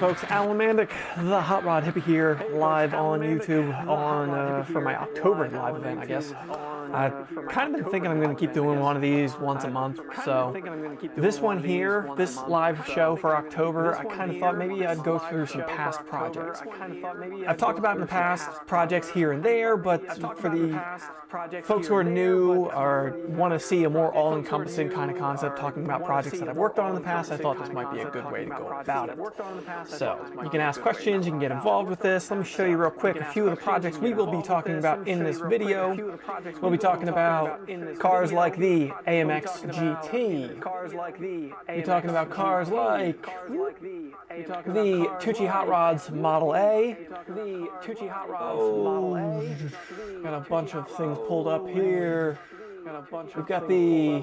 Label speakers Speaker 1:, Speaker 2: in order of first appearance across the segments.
Speaker 1: folks, Alan Mandic, the Hot Rod Hippie here, live on YouTube for my October live event, I guess. I've kind of been thinking I'm going to keep doing one of these once a month, so this one here, this live show for October, I kind of thought maybe I'd go through some past projects. I've talked about in the past projects here and there, but for the folks who are new or want to see a more all-encompassing kind of concept, talking about projects that I've worked on in the past, I thought this might be a good way to go about it. So, you can ask questions, you can get involved with this. Let me show you real quick a few of the projects we will be talking about in this video. We'll be talking about cars like the AMX GT. We're talking about cars like the Tucci Hot Rods Model A. Got a bunch of things pulled up here. We've got the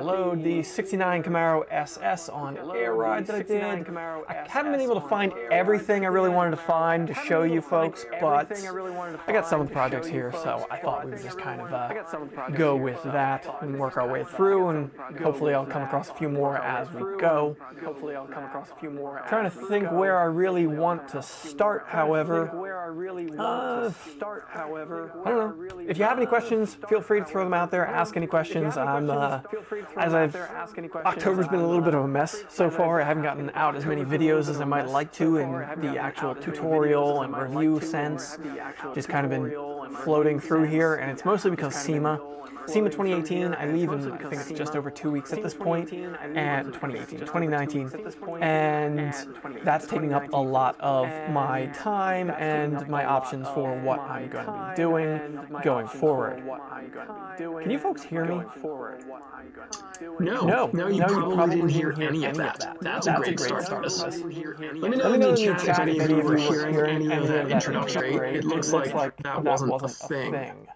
Speaker 1: load the 69 Camaro SS on air ride that I did. I haven't been able to find everything I really wanted to find to show you folks, but I got some of the projects here, so I thought we would just kind of go with that and work our way through, and hopefully I'll come across a few more as we go. Trying to think where I really want to start, however. I don't know. If you have any questions, feel free to throw them out there. Ask any questions. October's been a little bit of a mess so far. I haven't gotten out as many videos as I might like to in the actual tutorial and review sense. Just kind of been floating through here, and it's mostly because SEMA 2018, I leave in, I think it's just over 2 weeks at this point, and 2019, and that's taking up a lot of my time and my options for what I'm going to be doing going forward. Can you folks hear me?
Speaker 2: No, you probably didn't hear any of that. That's a great start for us. Let me know in the chat if any of you were hearing any of that introduction. It looks like that wasn't a thing.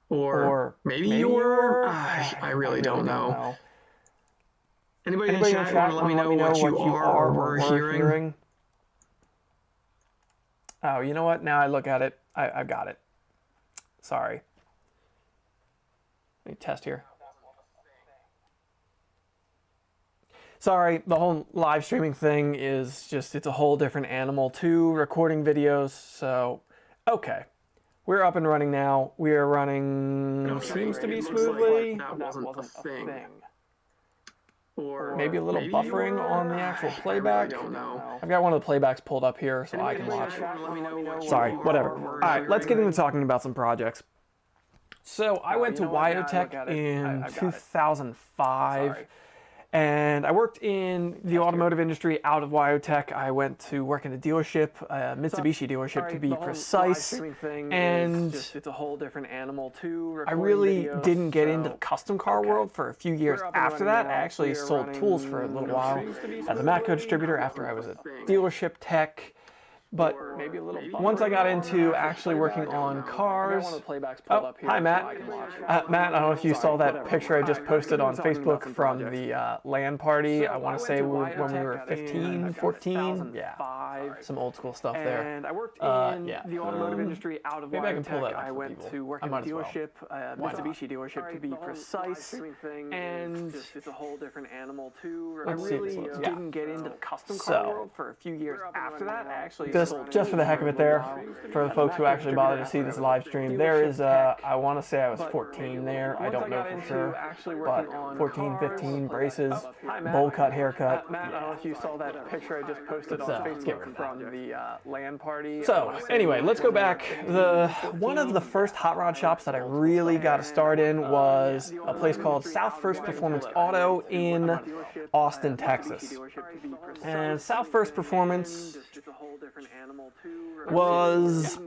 Speaker 2: Or maybe you were? I really don't know. Anybody in the chat want to let me know what you are or were hearing?
Speaker 1: Oh, you know what? Now I look at it, I've got it. Sorry. Let me test here. Sorry, the whole live streaming thing is just, it's a whole different animal to recording videos, so, okay. We're up and running now. We are running, seems to be smoothly.
Speaker 2: That wasn't a thing.
Speaker 1: Or maybe a little buffering on the actual playback. I've got one of the playbacks pulled up here so I can watch. Sorry, whatever. Alright, let's get into talking about some projects. So I went to Wyotech in 2005. And I worked in the automotive industry out of Wyotech. I went to work in a dealership, a Mitsubishi dealership to be precise. And it's a whole different animal too. I really didn't get into the custom car world for a few years after that. I actually sold tools for a little while as a Matco distributor after I was a dealership tech. But once I got into actually working on cars, oh, hi Matt. Matt, I don't know if you saw that picture I just posted on Facebook from the LAN party. I want to say when we were 15, 14. Yeah, some old school stuff there. And I worked in the automotive industry out of Wyotech. I went to work in a dealership, Mitsubishi dealership to be precise. And it's a whole different animal too. I really didn't get into the custom car world for a few years after that. I actually just for the heck of it there, for the folks who actually bother to see this live stream, there is, I want to say I was 14 there, I don't know for sure, but 14, 15, braces, bowl cut, haircut. Matt, I don't know if you saw that picture I just posted on Facebook from the LAN party. So, anyway, let's go back. One of the first hot rod shops that I really got a start in was a place called South First Performance Auto in Austin, Texas. And South First Performance was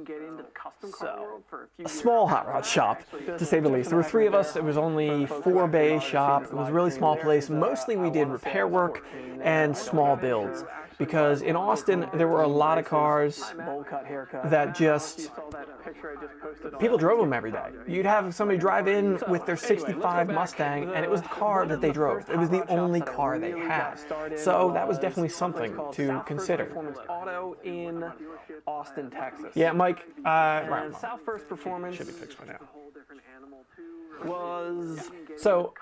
Speaker 1: a small hot rod shop, to say the least. There were 3 of us. It was only 4-bay shop. It was a really small place. Mostly we did repair work and small builds, because in Austin there were a lot of cars that just, people drove them every day. You'd have somebody drive in with their 65 Mustang and it was the car that they drove. It was the only car they had. So that was definitely something to consider. Austin, Texas. Yeah, Mike. And South First Performance should be fixed by now. So,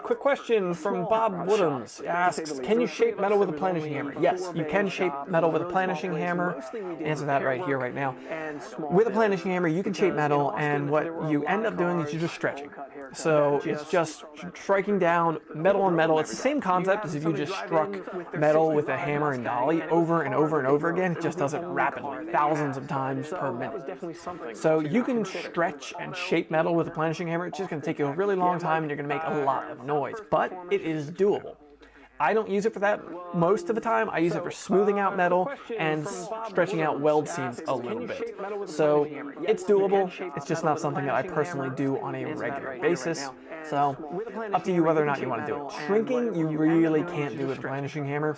Speaker 1: quick question from Bob Woodhams asks, can you shape metal with a planishing hammer? Yes, you can shape metal with a planishing hammer. Answer that right here, right now. With a planishing hammer, you can shape metal, and what you end up doing is you're just stretching. So it's just striking down metal on metal. It's the same concept as if you just struck metal with a hammer and dolly over and over and over again. It just does it rapidly, thousands of times per minute. So you can stretch and shape metal with a planishing hammer. It's just going to take you a really long time and you're going to make a lot of noise, but it is doable. I don't use it for that most of the time. I use it for smoothing out metal and stretching out weld seams a little bit. So it's doable. It's just not something that I personally do on a regular basis. So up to you whether or not you want to do it. Shrinking, you really can't do with a planishing hammer.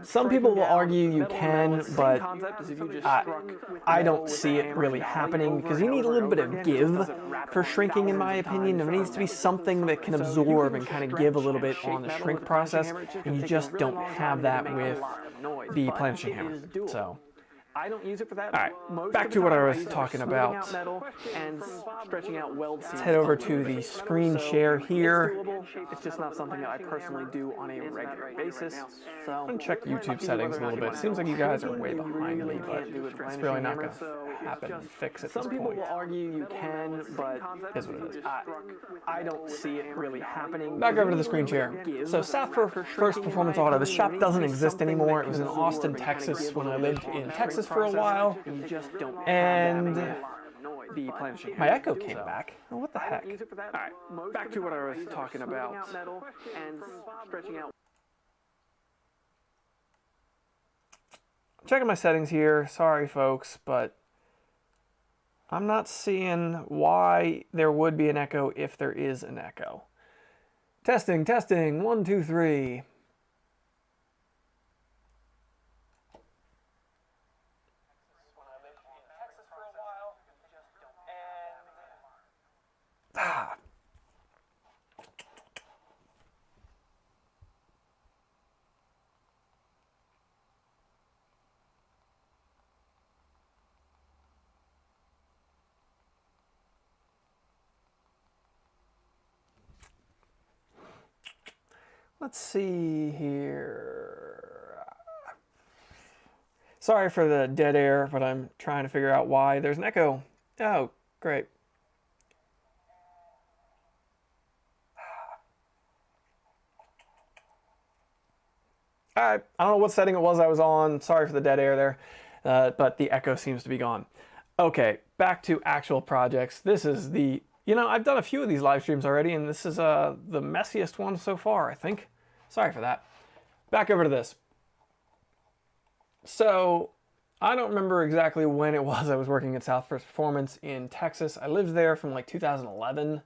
Speaker 1: Some people will argue you can, but I don't see it really happening because you need a little bit of give for shrinking, in my opinion. There needs to be something that can absorb and kind of give a little bit on the shrink process, and you just don't have that with the planishing hammer. So I don't use it for that. All right, back to what I was talking about. Let's head over to the screen share here. It's just not something that I personally do on a regular basis. So I'm gonna check YouTube settings a little bit. Seems like you guys are way behind me, but it's really not gonna happen and fix at this point. Some people will argue you can, but is what it is. I don't see it really happening. Back over to the screen share. So South First Performance Auto. This shop doesn't exist anymore. It was in Austin, Texas when I lived in Texas for a while, and my echo came back. Oh, what the heck? Alright, back to what I was talking about. Checking my settings here. Sorry, folks, but I'm not seeing why there would be an echo if there is an echo. Testing, testing. 1, 2, 3. Let's see here. Sorry for the dead air, but I'm trying to figure out why there's an echo. Oh, great. All right, I don't know what setting it was I was on. Sorry for the dead air there, but the echo seems to be gone. Okay, back to actual projects. This is the, I've done a few of these live streams already, and this is the messiest one so far, I think. Sorry for that. Back over to this. So, I don't remember exactly when it was I was working at South First Performance in Texas. I lived there from like 2011.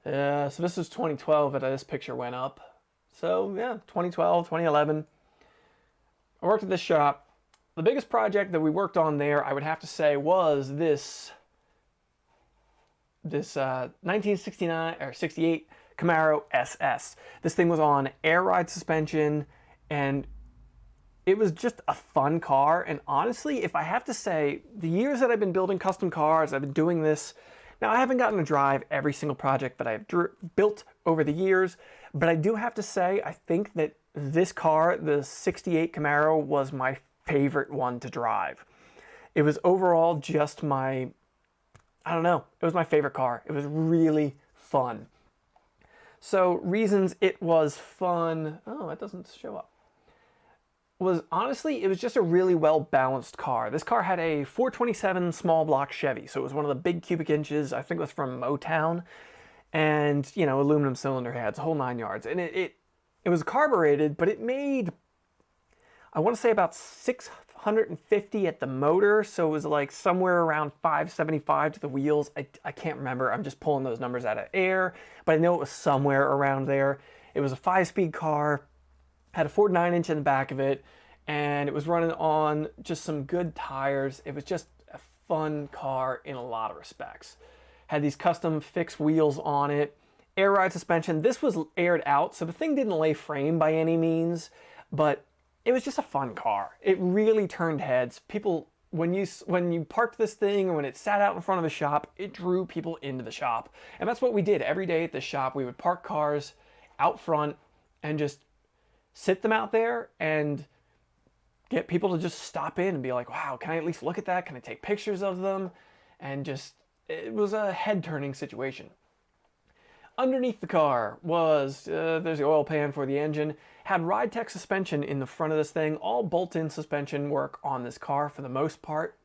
Speaker 1: So this was 2012 that this picture went up. So yeah, 2012, 2011. I worked at this shop. The biggest project that we worked on there, I would have to say, was this 1969 or 68 Camaro SS. This thing was on air ride suspension, and it was just a fun car. And honestly, if I have to say, the years that I've been building custom cars, I've been doing this. Now, I haven't gotten to drive every single project that I've built over the years, but I do have to say, I think that this car, the 68 Camaro, was my favorite one to drive. It was overall just I don't know, it was my favorite car. It was really fun. So reasons it was fun, oh, that doesn't show up, was honestly, it was just a really well-balanced car. This car had a 427 small block Chevy, so it was one of the big cubic inches. I think it was from Motown, and, aluminum cylinder heads, whole 9 yards. And it was carbureted, but it made, I want to say about 650 at the motor, so it was like somewhere around 575 to the wheels. I can't remember. I'm just pulling those numbers out of air, but I know it was somewhere around there. It was a 5-speed car, had a 49-inch in the back of it, and it was running on just some good tires. It was just a fun car in a lot of respects. Had these custom fixed wheels on it, air ride suspension. This was aired out, so the thing didn't lay frame by any means, but it was just a fun car. It really turned heads. People, when you parked this thing or when it sat out in front of a shop, it drew people into the shop. And that's what we did every day at the shop. We would park cars out front and just sit them out there and get people to just stop in and be like, wow, can I at least look at that? Can I take pictures of them? And just, it was a head-turning situation. Underneath the car was, there's the oil pan for the engine, had Ride-Tech suspension in the front of this thing, all bolt-in suspension work on this car for the most part.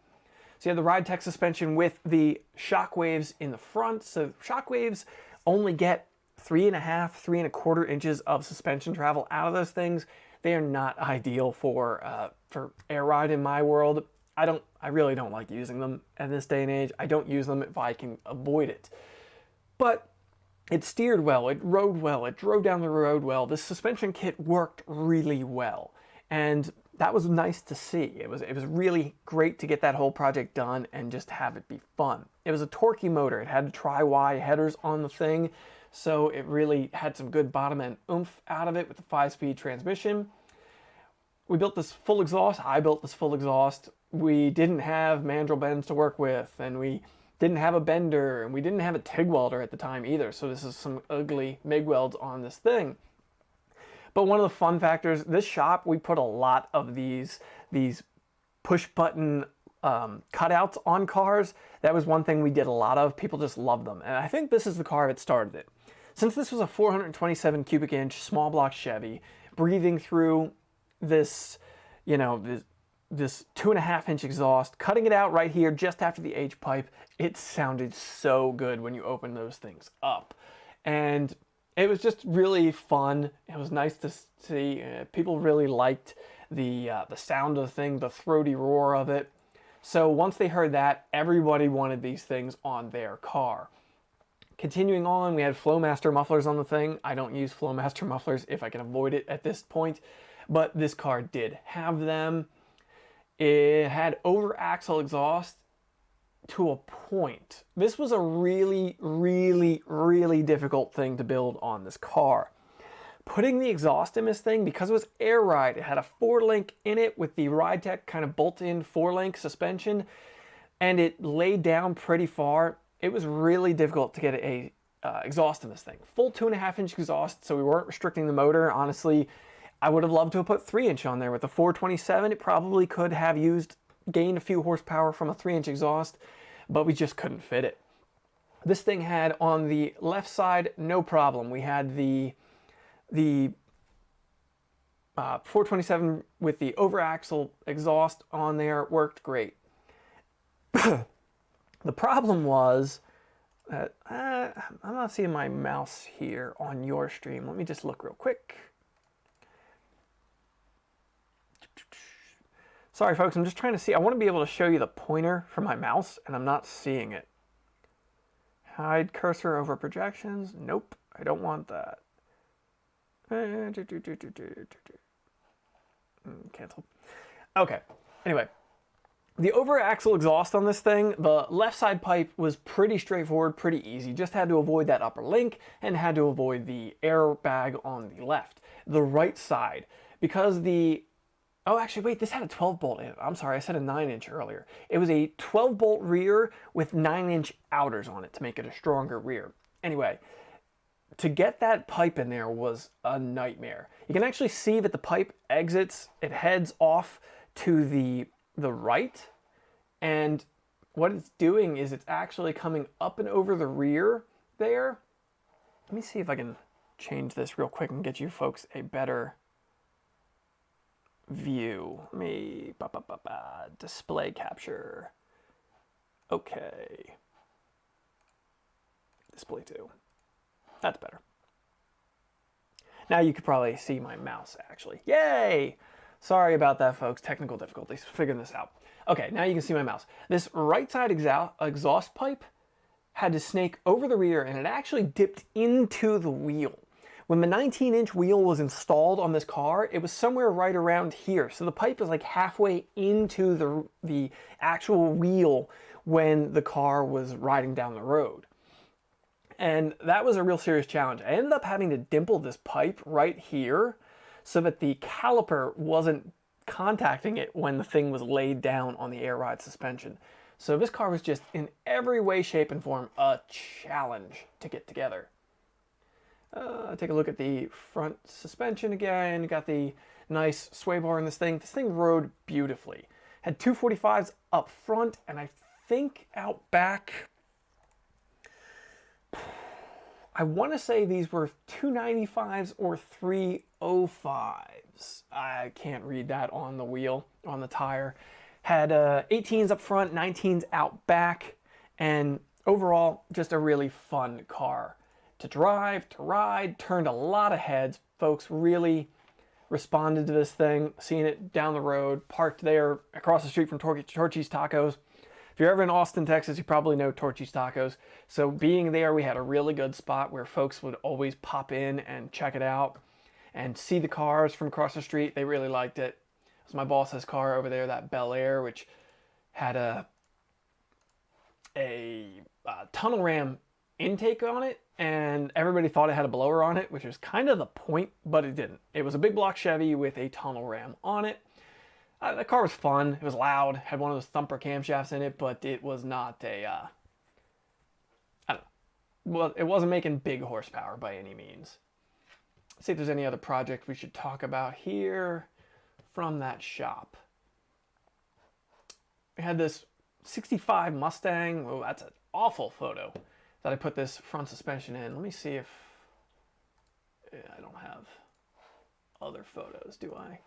Speaker 1: So you have the Ride-Tech suspension with the shockwaves in the front. So shockwaves only get 3.5, 3.25 inches of suspension travel out of those things. They are not ideal for air ride in my world. I really don't like using them in this day and age. I don't use them if I can avoid it. But it steered well, it rode well, it drove down the road well. This suspension kit worked really well. And that was nice to see. It was really great to get that whole project done and just have it be fun. It was a torquey motor. It had tri-Y headers on the thing, so it really had some good bottom end oomph out of it with the 5-speed transmission. We built this full exhaust. I built this full exhaust. We didn't have mandrel bends to work with, and we didn't have a bender, and we didn't have a TIG welder at the time either, so this is some ugly MIG welds on this thing. But one of the fun factors, this shop, we put a lot of these push button cutouts on cars. That was one thing we did a lot of. People just loved them, and I think this is the car that started it. Since this was a 427 cubic inch small block Chevy, breathing through this, you know, this 2.5 inch exhaust, cutting it out right here just after the H pipe, it sounded so good when you open those things up. And it was just really fun. It was nice to see. People really liked the sound of the thing, the throaty roar of it. So once they heard that, everybody wanted these things on their car. Continuing on, we had Flowmaster mufflers on the thing. I don't use Flowmaster mufflers if I can avoid it at this point, but this car did have them. It had over-axle exhaust to a point. This was a really, really, really difficult thing to build on this car. Putting the exhaust in this thing, because it was air ride, it had a 4-link in it with the Ride-Tech kind of bolt-in 4-link suspension, and it laid down pretty far. It was really difficult to get a exhaust in this thing. Full 2.5 inch exhaust, so we weren't restricting the motor. Honestly, I would have loved to have put 3 inch on there. With the 427, it probably could have gained a few horsepower from a 3 inch exhaust, but we just couldn't fit it. This thing had on the left side, no problem. We had the 427 with the over-axle exhaust on there, worked great. The problem was that I'm not seeing my mouse here on your stream. Let me just look real quick. Sorry folks, I'm just trying to see. I want to be able to show you the pointer for my mouse, and I'm not seeing it. Hide cursor over projections. Nope, I don't want that. Cancel. Okay, anyway. The over-axle exhaust on this thing, the left side pipe was pretty straightforward, pretty easy. Just had to avoid that upper link and had to avoid the airbag on the left. The right side, because the... Oh, actually, wait, this had a 12-bolt in it. I'm sorry, I said a 9-inch earlier. It was a 12-bolt rear with 9-inch outers on it to make it a stronger rear. Anyway, to get that pipe in there was a nightmare. You can actually see that the pipe exits, it heads off to the right, and what it's doing is it's actually coming up and over the rear there. Let me see if I can change this real quick and get you folks a better view. Let me display capture. Okay. Display 2. That's better. Now you could probably see my mouse actually. Yay! Sorry about that, folks. Technical difficulties. Figuring this out. Okay, now you can see my mouse. This right side exhaust pipe had to snake over the rear, and it actually dipped into the wheel. When the 19-inch wheel was installed on this car, it was somewhere right around here. So the pipe was like halfway into the actual wheel when the car was riding down the road. And that was a real serious challenge. I ended up having to dimple this pipe right here so that the caliper wasn't contacting it when the thing was laid down on the air ride suspension. So this car was just in every way, shape, and form a challenge to get together. Take a look at the front suspension again. You got the nice sway bar in this thing. This thing rode beautifully. Had 245s up front, and I think out back, I want to say these were 295s or 305s. I can't read that on the wheel, on the tire. Had 18s up front, 19s out back, and overall, just a really fun car to drive, to ride. Turned a lot of heads. Folks really responded to this thing, seeing it down the road, parked there across the street from Torchy's Tacos. If you're ever in Austin, Texas, you probably know Torchy's Tacos. So being there, we had a really good spot where folks would always pop in and check it out and see the cars from across the street. They really liked it. It was my boss's car over there, that Bel Air, which had a tunnel ram intake on it, and everybody thought it had a blower on it, which was kind of the point, but it didn't. It was a big block Chevy with a tunnel ram on it. The car was fun. It was loud. Had one of those thumper camshafts in it, but it was not a, I don't know. Well, it wasn't making big horsepower by any means. Let's see if there's any other project we should talk about here from that shop. We had this 65 Mustang. Oh, that's an awful photo that I put this front suspension in. Let me see if, I don't have other photos, do I?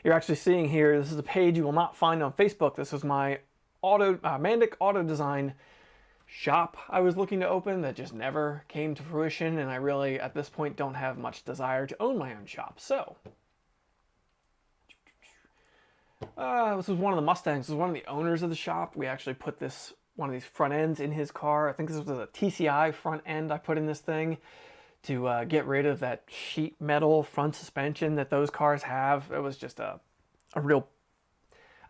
Speaker 1: You're actually seeing here, this is a page you will not find on Facebook. This was my Mandic Auto Design shop I was looking to open that just never came to fruition, and I really, at this point, don't have much desire to own my own shop. So, this was one of the Mustangs. This was one of the owners of the shop. We actually put one of these front ends in his car. I think this was a TCI front end I put in this thing to get rid of that sheet metal front suspension that those cars have. It was just a real,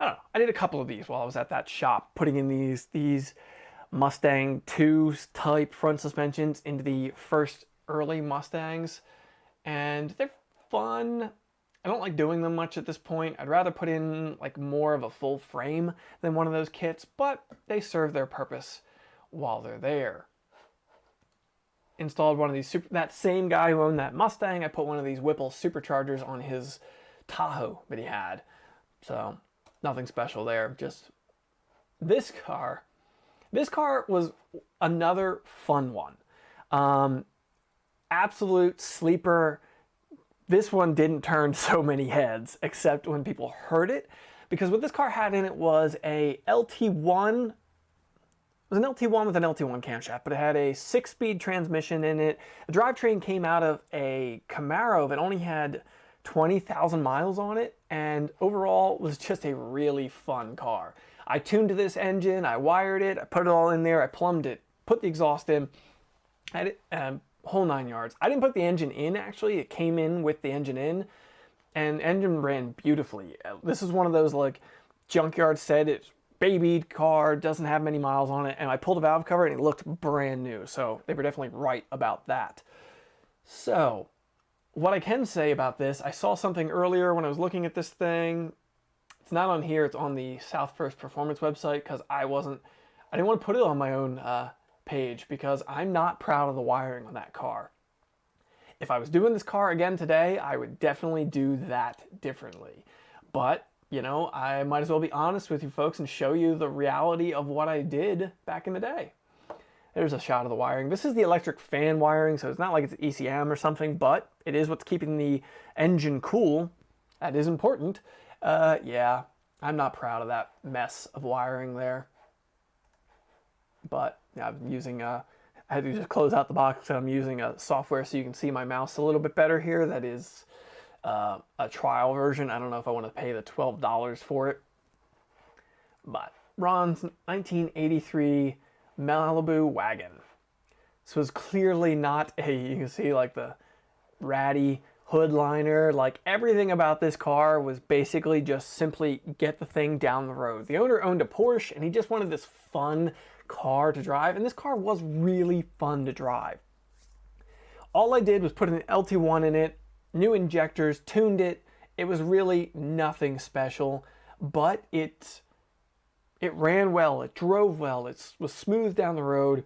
Speaker 1: I don't know. I did a couple of these while I was at that shop, putting in these Mustang 2 type front suspensions into the first early Mustangs, and they're fun. I don't like doing them much at this point. I'd rather put in like more of a full frame than one of those kits, but they serve their purpose while they're there. Installed one of these, that same guy who owned that Mustang, I put one of these Whipple superchargers on his Tahoe that he had. So nothing special there, just this car. This car was another fun one. Absolute sleeper. This one didn't turn so many heads, except when people heard it, because what this car had in it was a LT1. It was an LT1 with an LT1 camshaft, but it had a 6-speed transmission in it. The drivetrain came out of a Camaro that only had 20,000 miles on it, and overall was just a really fun car. I tuned to this engine, I wired it, I put it all in there, I plumbed it, put the exhaust in, had it, whole 9 yards. I didn't put the engine in, actually. It came in with the engine in, and engine ran beautifully. This is one of those, like, junkyard said it's babied car, doesn't have many miles on it, and I pulled the valve cover and it looked brand new, so they were definitely right about that. So, what I can say about this, I saw something earlier when I was looking at this thing. It's not on here, it's on the South First Performance website, because I didn't want to put it on my own page, because I'm not proud of the wiring on that car. If I was doing this car again today, I would definitely do that differently. But, you know, I might as well be honest with you folks and show you the reality of what I did back in the day. There's a shot of the wiring. This is the electric fan wiring, so it's not like it's ECM or something, but it is what's keeping the engine cool. That is important. Yeah, I'm not proud of that mess of wiring there. But yeah, I'm using, I had to just close out the box, so I'm using a software so you can see my mouse a little bit better here. That is a trial version. I don't know if I want to pay the $12 for it. But Ron's 1983 Malibu wagon. This was clearly not you can see like the ratty hood liner. Like everything about this car was basically just simply get the thing down the road. The owner owned a Porsche and he just wanted this fun car to drive, and this car was really fun to drive. all I did was put an LT1 in it, new injectors, tuned it. It was really nothing special, but it ran well, it drove well, it was smooth down the road.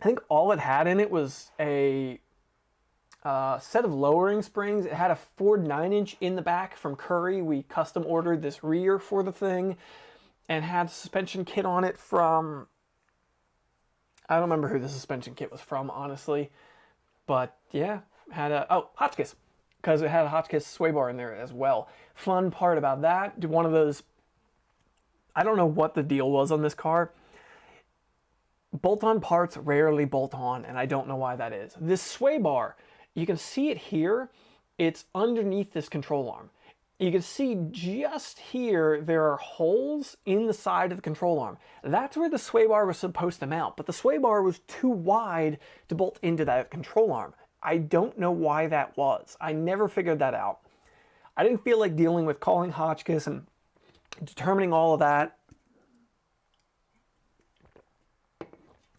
Speaker 1: I think all it had in it was a set of lowering springs. It had a Ford 9-inch in the back from Curry. We custom ordered this rear for the thing and had a suspension kit on it from, I don't remember who the suspension kit was from, honestly. But yeah, had a, oh, Hotchkiss, because it had a Hotchkiss sway bar in there as well. Fun part about that, one of those, I don't know what the deal was on this car. Bolt-on parts rarely bolt on, and I don't know why that is. This sway bar, you can see it here. It's underneath this control arm. You can see just here, there are holes in the side of the control arm. That's where the sway bar was supposed to mount, but the sway bar was too wide to bolt into that control arm. I don't know why that was. I never figured that out. I didn't feel like dealing with calling Hotchkiss and determining all of that.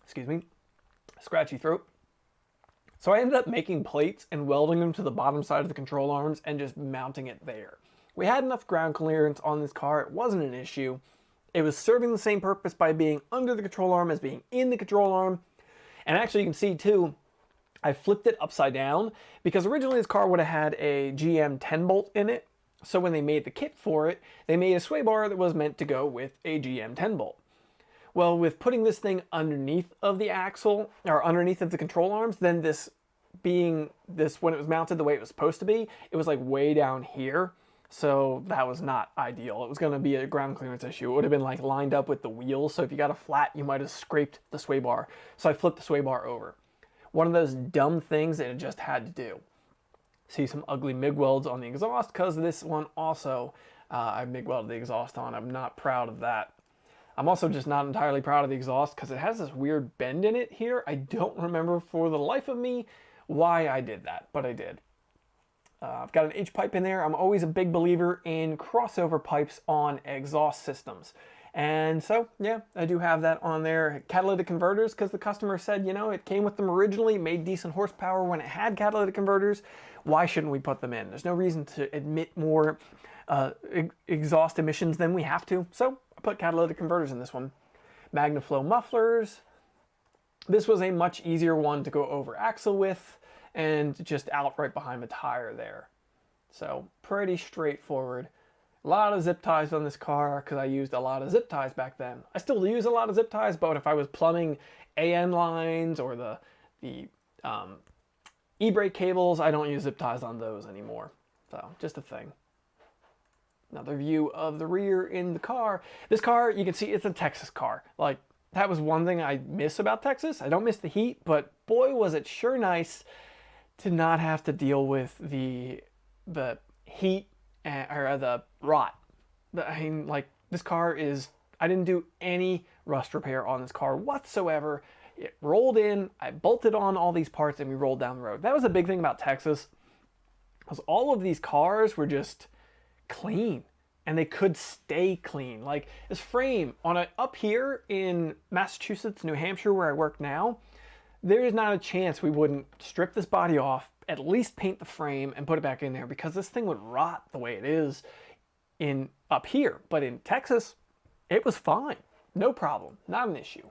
Speaker 1: Excuse me, scratchy throat. So I ended up making plates and welding them to the bottom side of the control arms and just mounting it there. We had enough ground clearance on this car, it wasn't an issue. It was serving the same purpose by being under the control arm as being in the control arm. And actually you can see too, I flipped it upside down because originally this car would have had a GM 10 bolt in it. So when they made the kit for it, they made a sway bar that was meant to go with a GM 10 bolt. Well, with putting this thing underneath of the axle, or underneath of the control arms, then this being this, when it was mounted the way it was supposed to be, it was like way down here. So that was not ideal. It was going to be a ground clearance issue. It would have been like lined up with the wheels. So if you got a flat, you might have scraped the sway bar. So I flipped the sway bar over. One of those dumb things that it just had to do. See some ugly MIG welds on the exhaust because this one also, I MIG welded the exhaust on. I'm not proud of that. I'm also just not entirely proud of the exhaust because it has this weird bend in it here. I don't remember for the life of me why I did that, but I did. I've got an H-pipe in there. I'm always a big believer in crossover pipes on exhaust systems. And so, yeah, I do have that on there. Catalytic converters, because the customer said, you know, it came with them originally, made decent horsepower when it had catalytic converters. Why shouldn't we put them in? There's no reason to emit more exhaust emissions than we have to. So I put catalytic converters in this one. MagnaFlow mufflers. This was a much easier one to go over axle with and just out right behind the tire there. So pretty straightforward. A lot of zip ties on this car because I used a lot of zip ties back then. I still use a lot of zip ties, but if I was plumbing AN lines or the e-brake cables, I don't use zip ties on those anymore. So just a thing. Another view of the rear in the car. This car, you can see it's a Texas car. Like, that was one thing I miss about Texas. I don't miss the heat, but boy, was it sure nice to not have to deal with the heat or the rot. I mean, like, this car is, I didn't do any rust repair on this car whatsoever. It rolled in, I bolted on all these parts, and we rolled down the road. That was a big thing about Texas, because all of these cars were just clean, and they could stay clean. Like, this frame, up here in Massachusetts, New Hampshire, where I work now, there is not a chance we wouldn't strip this body off, at least paint the frame and put it back in there, because this thing would rot the way it is up here. But in Texas, it was fine. No problem. Not an issue.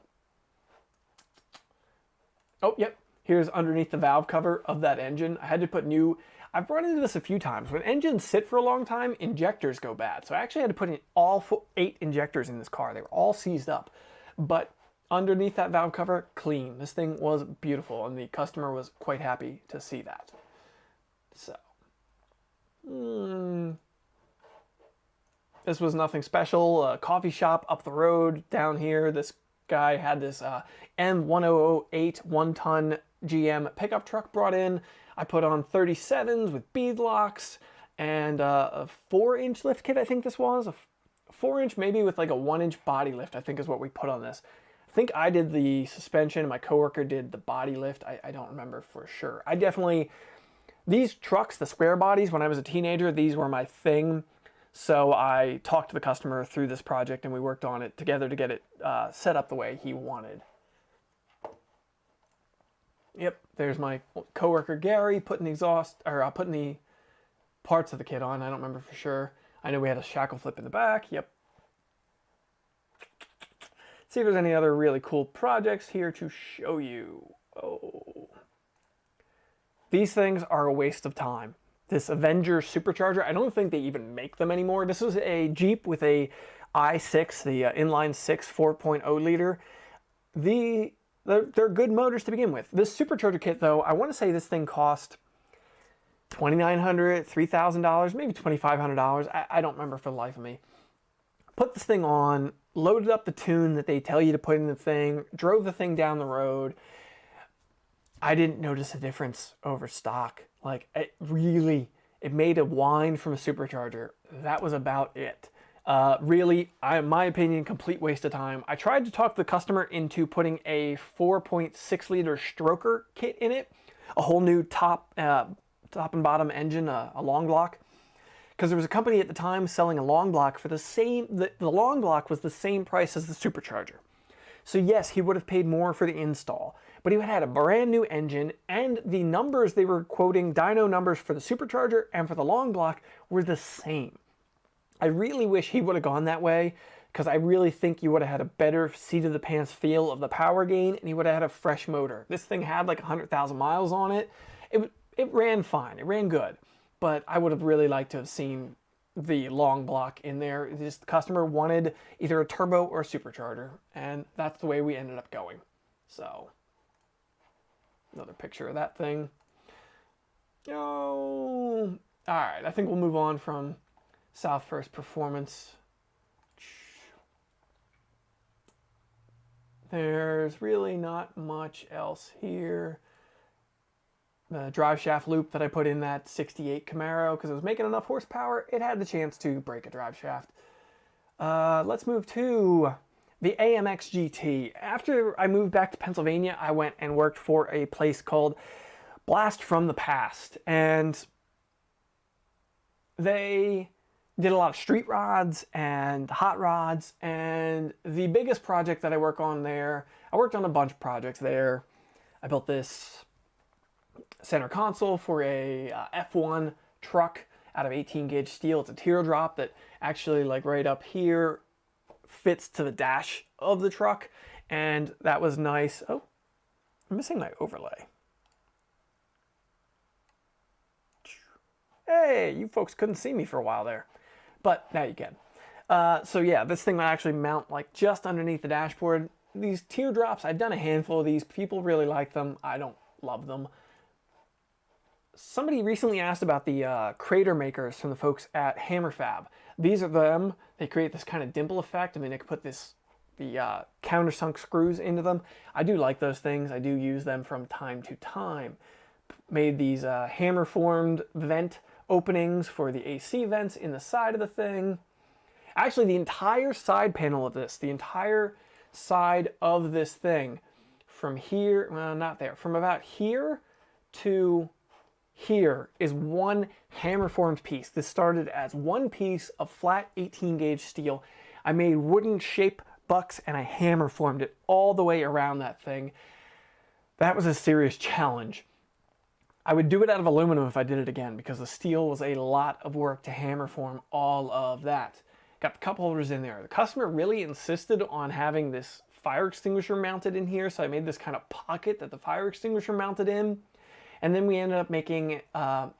Speaker 1: Oh, yep. Here's underneath the valve cover of that engine. I had to put new... I've run into this a few times. When engines sit for a long time, injectors go bad. So I actually had to put in all 8 injectors in this car. They were all seized up. But underneath that valve cover, clean. This thing was beautiful, and the customer was quite happy to see that. So, this was nothing special. A coffee shop up the road down here. This guy had this M1008 1-ton GM pickup truck brought in. I put on 37s with bead locks and a 4-inch lift kit, I think this was. A 4-inch maybe with like a 1-inch body lift, I think is what we put on this. I think I did the suspension, my coworker did the body lift. I don't remember for sure. I definitely, these trucks, the square bodies, when I was a teenager, these were my thing. So I talked to the customer through this project and we worked on it together to get it set up the way he wanted. Yep, there's my coworker Gary putting the exhaust, or putting the parts of the kit on. I don't remember for sure. I know we had a shackle flip in the back. Yep. See if there's any other really cool projects here to show you. Oh. These things are a waste of time. This Avenger supercharger, I don't think they even make them anymore. This is a Jeep with a i6, the inline 6 4.0 liter. They're good motors to begin with. This supercharger kit, though, I want to say this thing cost $2,900, $3,000, maybe $2,500. I don't remember for the life of me. Put this thing on, loaded up the tune that they tell you to put in the thing, drove the thing down the road. I didn't notice a difference over stock. Like, it made a whine from a supercharger. That was about it. Really, in my opinion, complete waste of time. I tried to talk the customer into putting a 4.6 liter stroker kit in it, a whole new top and bottom engine, a long block. Because there was a company at the time selling a long block for the same, the long block was the same price as the supercharger. So yes, he would have paid more for the install, but he had a brand new engine, and the numbers they were quoting, dyno numbers for the supercharger and for the long block, were the same. I really wish he would have gone that way, because I really think you would have had a better seat of the pants feel of the power gain, and he would have had a fresh motor. This thing had like 100,000 miles on it. It ran fine, it ran good, but I would have really liked to have seen the long block in there. Just the customer wanted either a turbo or a supercharger, and that's the way we ended up going. So, another picture of that thing. Oh, all right, I think we'll move on from South First Performance. There's really not much else here. The drive shaft loop that I put in that 68 Camaro, because it was making enough horsepower, it had the chance to break a drive shaft. Let's move to the AMX GT. After I moved back to Pennsylvania, I went and worked for a place called Blast from the Past, and they did a lot of street rods and hot rods, and the biggest project that I worked on there, I worked on a bunch of projects there. I built this center console for a F1 truck out of 18 gauge steel. It's a teardrop that actually, like right up here, fits to the dash of the truck, and that was nice. Oh, I'm missing my overlay. Hey, you folks couldn't see me for a while there, but now you can. So yeah, this thing would actually mount like just underneath the dashboard. These teardrops, I've done a handful of these. People really like them. I don't love them. Somebody recently asked about the crater makers from the folks at HammerFab. These are them. They create this kind of dimple effect. I mean, they could put the countersunk screws into them. I do like those things. I do use them from time to time. Made these hammer-formed vent openings for the AC vents in the side of the thing. Actually, the entire side panel of this, the entire side of this thing, from here, well, not there, from about here to here is one hammer-formed piece. This started as one piece of flat 18 gauge steel. I made wooden shape bucks and I hammer-formed it all the way around that thing. That was a serious challenge. I would do it out of aluminum if I did it again, because the steel was a lot of work to hammer form all of that. Got the cup holders in there. The customer really insisted on having this fire extinguisher mounted in here, so I made this kind of pocket that the fire extinguisher mounted in. And then we ended up making,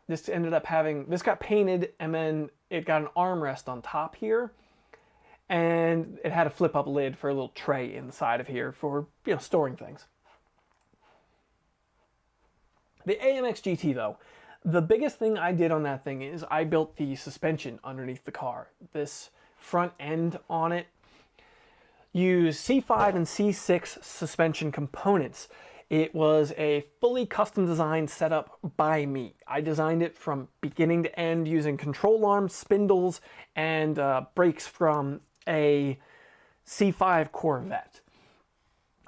Speaker 1: this got painted, and then it got an armrest on top here. And it had a flip up lid for a little tray inside of here for, you know, storing things. The AMX GT though, the biggest thing I did on that thing is I built the suspension underneath the car. This front end on it used C5 and C6 suspension components. It was a fully custom designed setup by me. I designed it from beginning to end using control arms, spindles, and brakes from a C5 Corvette.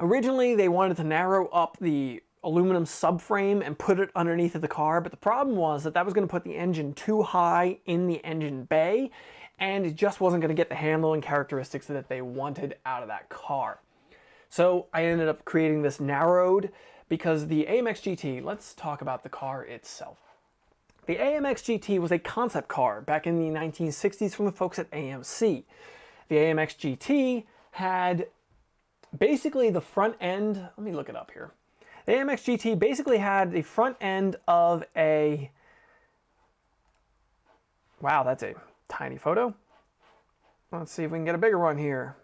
Speaker 1: Originally, they wanted to narrow up the aluminum subframe and put it underneath of the car, but the problem was that was going to put the engine too high in the engine bay, and it just wasn't going to get the handling characteristics that they wanted out of that car. So I ended up creating this narrowed, because the AMX GT, let's talk about the car itself. The AMX GT was a concept car back in the 1960s from the folks at AMC. The AMX GT had basically the front end, let me look it up here. The AMX GT basically had the front end of a, wow, that's a tiny photo. Let's see if we can get a bigger one here.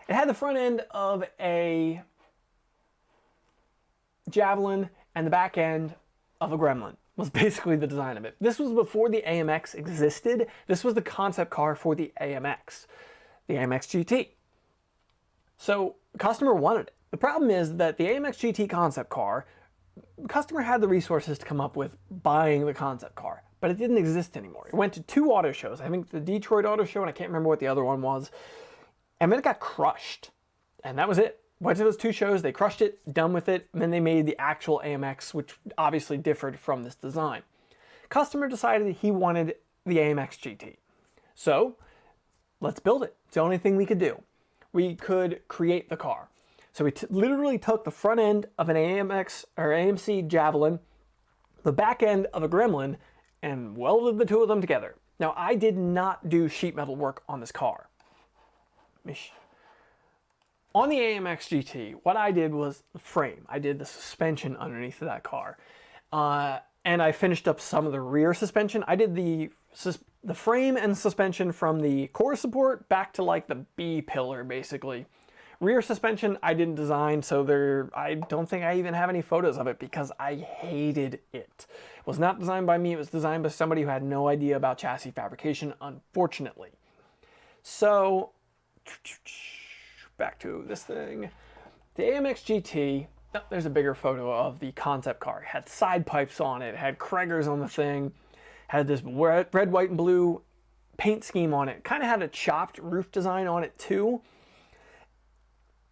Speaker 1: It had the front end of a Javelin and the back end of a Gremlin. Was basically the design of it. This was before the AMX existed. This was the concept car for the AMX GT. So the customer wanted it. The problem is that the AMX GT concept car, the customer had the resources to come up with buying the concept car, but it didn't exist anymore. It went to 2 auto shows. I think the Detroit Auto Show, and I can't remember what the other one was. And then it got crushed. And that was it. Went to those 2 shows, they crushed it, done with it, and then they made the actual AMX, which obviously differed from this design. Customer decided he wanted the AMX GT. So, let's build it. It's the only thing we could do. We could create the car. So we literally took the front end of an AMX or AMC Javelin, the back end of a Gremlin, and welded the 2 of them together. Now, I did not do sheet metal work on this car. On the AMX GT, what I did was the frame. I did the suspension underneath of that car. And I finished up some of the rear suspension. I did the frame and suspension from the core support back to like the B pillar, basically. Rear suspension, I didn't design, so I don't think I even have any photos of it because I hated it. It was not designed by me, it was designed by somebody who had no idea about chassis fabrication, unfortunately. So, back to this thing. The AMX GT, oh, there's a bigger photo of the concept car. It had side pipes on it, had Kragers on the thing, had this red, white, and blue paint scheme on it. Kind of had a chopped roof design on it too.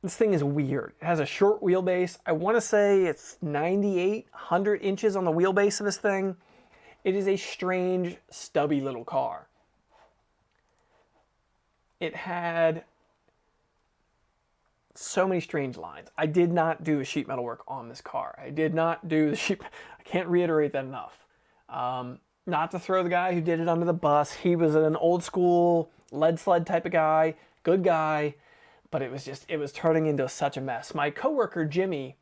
Speaker 1: This thing is weird. It has a short wheelbase. I want to say it's 100 inches on the wheelbase of this thing. It is a strange, stubby little car. It had so many strange lines. I did not do the sheet metal work on this car. I did not do the sheet, I can't reiterate that enough. Not to throw the guy who did it under the bus. He was an old school lead sled type of guy, good guy, but it was turning into such a mess. My coworker, Jimmy,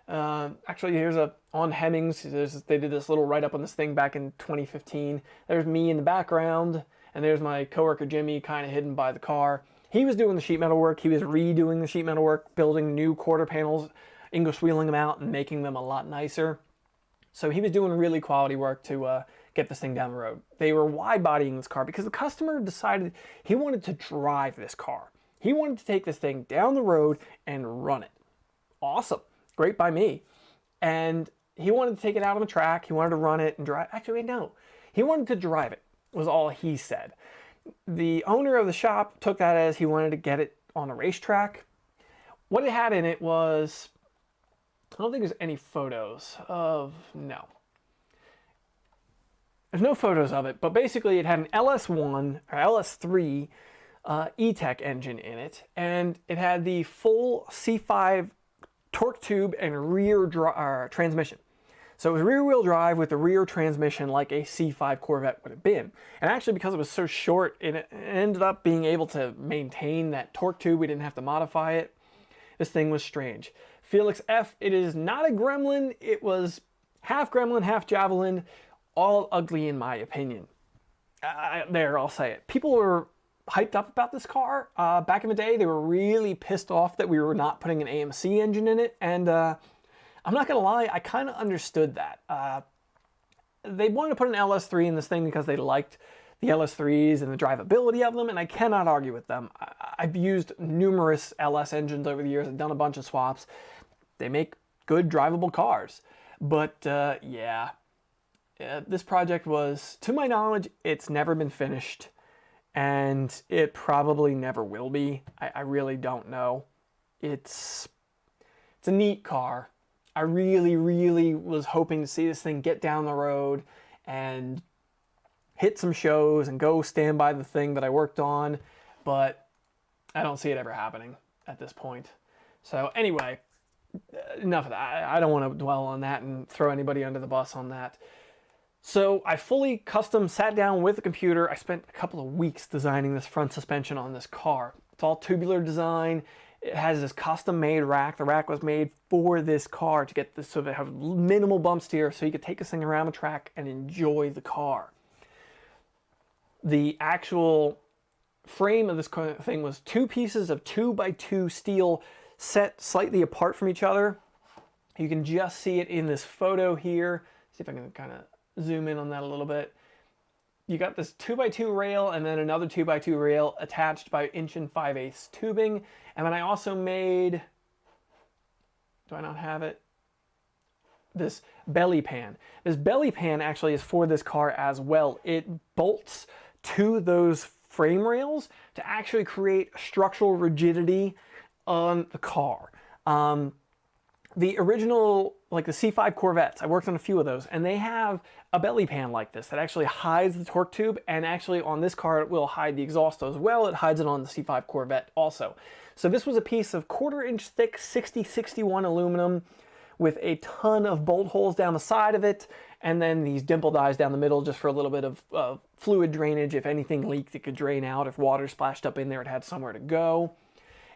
Speaker 1: actually here's on Hemmings, they did this little write-up on this thing back in 2015. There's me in the background, and there's my coworker, Jimmy, kind of hidden by the car. He was doing the sheet metal work. He was redoing the sheet metal work, building new quarter panels, English wheeling them out and making them a lot nicer. So he was doing really quality work to get this thing down the road. They were wide bodying this car because the customer decided he wanted to drive this car. He wanted to take this thing down the road and run it. Awesome. Great by me. And he wanted to take it out on the track. He wanted to run it and drive. Actually, no. He wanted to drive it, was all he said. The owner of the shop took that as he wanted to get it on a racetrack. What it had in it was, I don't think there's any photos of, no. There's no photos of it, but basically it had an LS1 or LS3 E-Tech engine in it, and it had the full C5 torque tube and rear transmission. So it was rear-wheel drive with the rear transmission like a C5 Corvette would have been. And actually, because it was so short, it ended up being able to maintain that torque tube. We didn't have to modify it. This thing was strange. Felix F, it is not a Gremlin. It was half Gremlin, half Javelin. All ugly in my opinion. I'll say it. People were hyped up about this car. Back in the day, they were really pissed off that we were not putting an AMC engine in it. And I'm not going to lie, I kind of understood that. They wanted to put an LS3 in this thing because they liked the LS3s and the drivability of them, and I cannot argue with them. I've used numerous LS engines over the years. I've done a bunch of swaps. They make good drivable cars. But yeah, this project was, to my knowledge, it's never been finished, and it probably never will be. I really don't know. It's a neat car. I really, really was hoping to see this thing get down the road and hit some shows and go stand by the thing that I worked on, but I don't see it ever happening at this point. So anyway, enough of that. I don't want to dwell on that and throw anybody under the bus on that. So I fully custom sat down with the computer. I spent a couple of weeks designing this front suspension on this car. It's all tubular design. It has this custom made rack. The rack was made for this car to get this so they have minimal bump steer so you could take this thing around the track and enjoy the car. The actual frame of this thing was 2 pieces of 2x2 steel set slightly apart from each other. You can just see it in this photo here. See if I can kind of zoom in on that a little bit. You got this 2x2 rail and then another 2x2 rail attached by 1 5/8" tubing. And then I also made, do I not have it? This belly pan. This belly pan actually is for this car as well. It bolts to those frame rails to actually create structural rigidity on the car. The original, like the C5 Corvettes, I worked on a few of those, and they have a belly pan like this that actually hides the torque tube, and actually on this car it will hide the exhaust as well. It hides it on the C5 Corvette also. So this was a piece of 1/4 inch thick 6061 aluminum with a ton of bolt holes down the side of it, and then these dimpled eyes down the middle just for a little bit of fluid drainage. If anything leaked, it could drain out. If water splashed up in there, it had somewhere to go.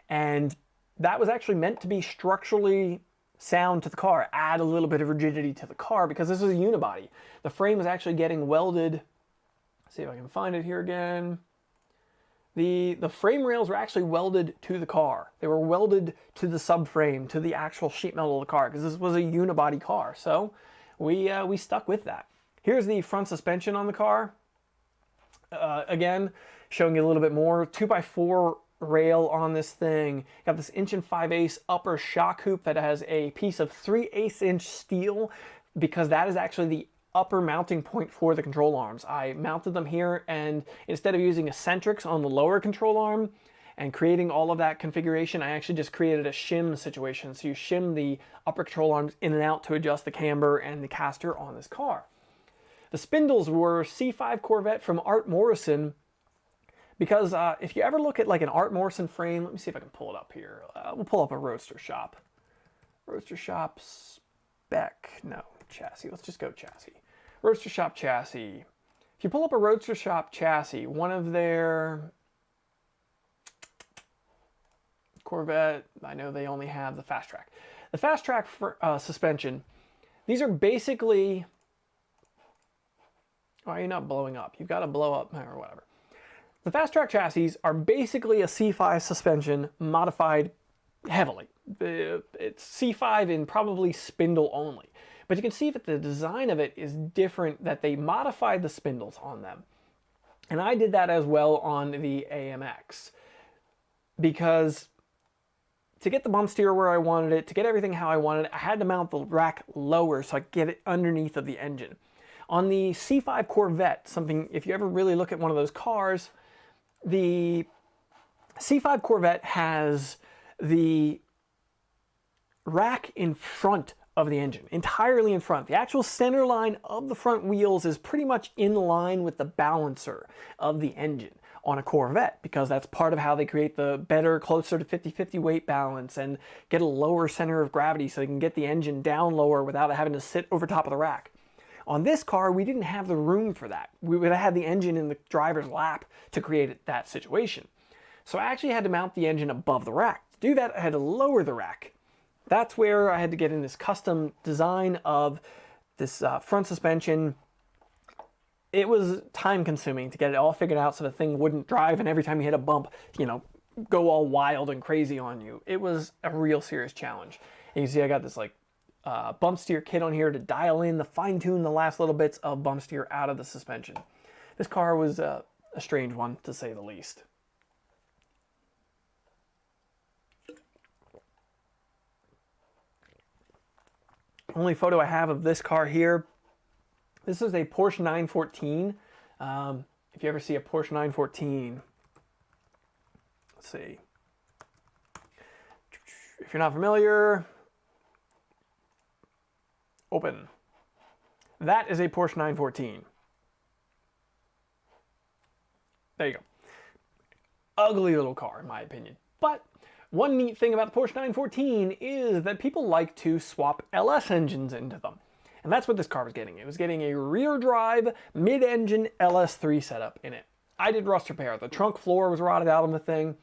Speaker 1: And that was actually meant to be structurally sound to the car, add a little bit of rigidity to the car, because this is a unibody. The frame was actually getting welded. Let's see if I can find it here again. The frame rails were actually welded to the car. They were welded to the subframe, to the actual sheet metal of the car, because this was a unibody car. So we stuck with that. Here's the front suspension on the car. Again, showing you a little bit more. 2x4 rail on this thing. Got this 1 5/8" upper shock hoop that has a piece of 3/8 inch steel, because that is actually the upper mounting point for the control arms. I mounted them here, and instead of using eccentrics on the lower control arm and creating all of that configuration, I actually just created a shim situation. So you shim the upper control arms in and out to adjust the camber and the caster on this car. The spindles were C5 Corvette from Art Morrison, because if you ever look at like an Art Morrison frame, let me see if I can pull it up here. We'll pull up a Roadster Shop. Roadster Shop spec, no, chassis. Let's just go chassis. Roadster Shop chassis. If you pull up a Roadster Shop chassis, one of their Corvette, I know they only have the Fast Track. The Fast Track for, suspension, these are basically, why are you not blowing up? You've got to blow up or whatever. The Fast Track chassis are basically a C5 suspension modified heavily. It's C5 in probably spindle only. But you can see that the design of it is different, that they modified the spindles on them. And I did that as well on the AMX. Because to get the bump steer where I wanted it, to get everything how I wanted it, I had to mount the rack lower so I could get it underneath of the engine. On the C5 Corvette, something, if you ever really look at one of those cars, the C5 Corvette has the rack in front of the engine, entirely in front. The actual center line of the front wheels is pretty much in line with the balancer of the engine on a Corvette, because that's part of how they create the better, closer to 50-50 weight balance and get a lower center of gravity so they can get the engine down lower without having to sit over top of the rack. On this car, we didn't have the room for that. We would have had the engine in the driver's lap to create that situation. So I actually had to mount the engine above the rack. To do that, I had to lower the rack. That's where I had to get in this custom design of this front suspension. It was time consuming to get it all figured out so the thing wouldn't drive and every time you hit a bump, you know, go all wild and crazy on you. It was a real serious challenge. And you see I got this like bump steer kit on here to dial in, fine tune the last little bits of bump steer out of the suspension. This car was a strange one, to say the least. Only photo I have of this car here, this is a Porsche 914. If you ever see a Porsche 914, let's see. If you're not familiar, open. That is a Porsche 914. There you go. Ugly little car, in my opinion. But One neat thing about the Porsche 914 is that people like to swap LS engines into them. And that's what this car was getting. It was getting a rear drive, mid-engine LS3 setup in it. I did rust repair. The trunk floor was rotted out on the thing.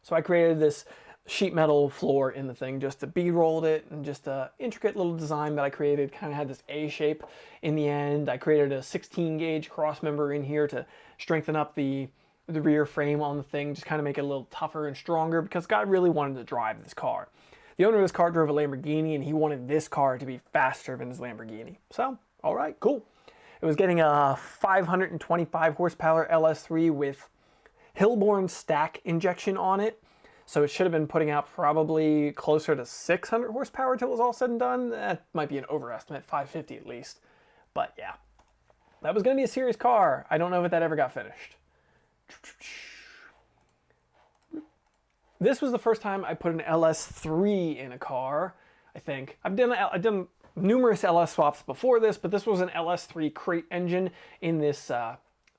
Speaker 1: So I created this sheet metal floor in the thing, just to B-rolled it, and just an intricate little design that I created. Kind of had this A shape in the end. I created a 16 gauge cross member in here to strengthen up the rear frame on the thing, just kind of make it a little tougher and stronger, because God really wanted to drive this car. The owner of this car drove a Lamborghini, and he wanted this car to be faster than his Lamborghini. So, all right, cool. It was getting a 525 horsepower LS3 with Hillborn stack injection on it. So it should have been putting out probably closer to 600 horsepower till it was all said and done. That might be an overestimate, 550 at least. But yeah, that was going to be a serious car. I don't know if that ever got finished. This was the first time I put an LS3 in a car, I think. I've done numerous LS swaps before this, but this was an LS3 crate engine in this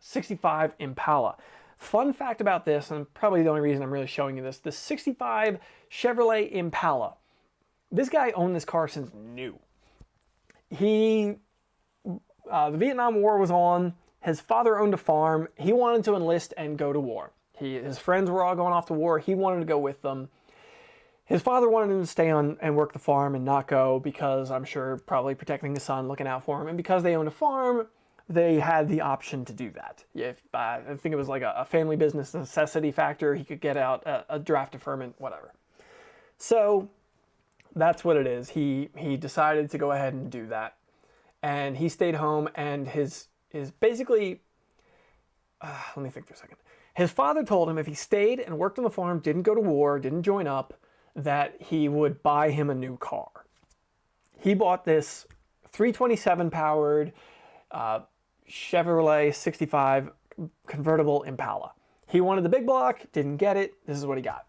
Speaker 1: 65 Impala. Fun fact about this, and probably the only reason I'm really showing you this, the 65 Chevrolet Impala. This guy owned this car since new. The Vietnam War was on. His father owned a farm. He wanted to enlist and go to war. His friends were all going off to war. He wanted to go with them. His father wanted him to stay on and work the farm and not go because, I'm sure, probably protecting his son, looking out for him. And because they owned a farm, they had the option to do that. I think it was like a family business necessity factor. He could get out a draft deferment, whatever. So that's what it is. He decided to go ahead and do that. And he stayed home, and his basically, let me think for a second. His father told him if he stayed and worked on the farm, didn't go to war, didn't join up, that he would buy him a new car. He bought this 327 powered Chevrolet 65 convertible Impala. He wanted the big block, didn't get it. This is what he got.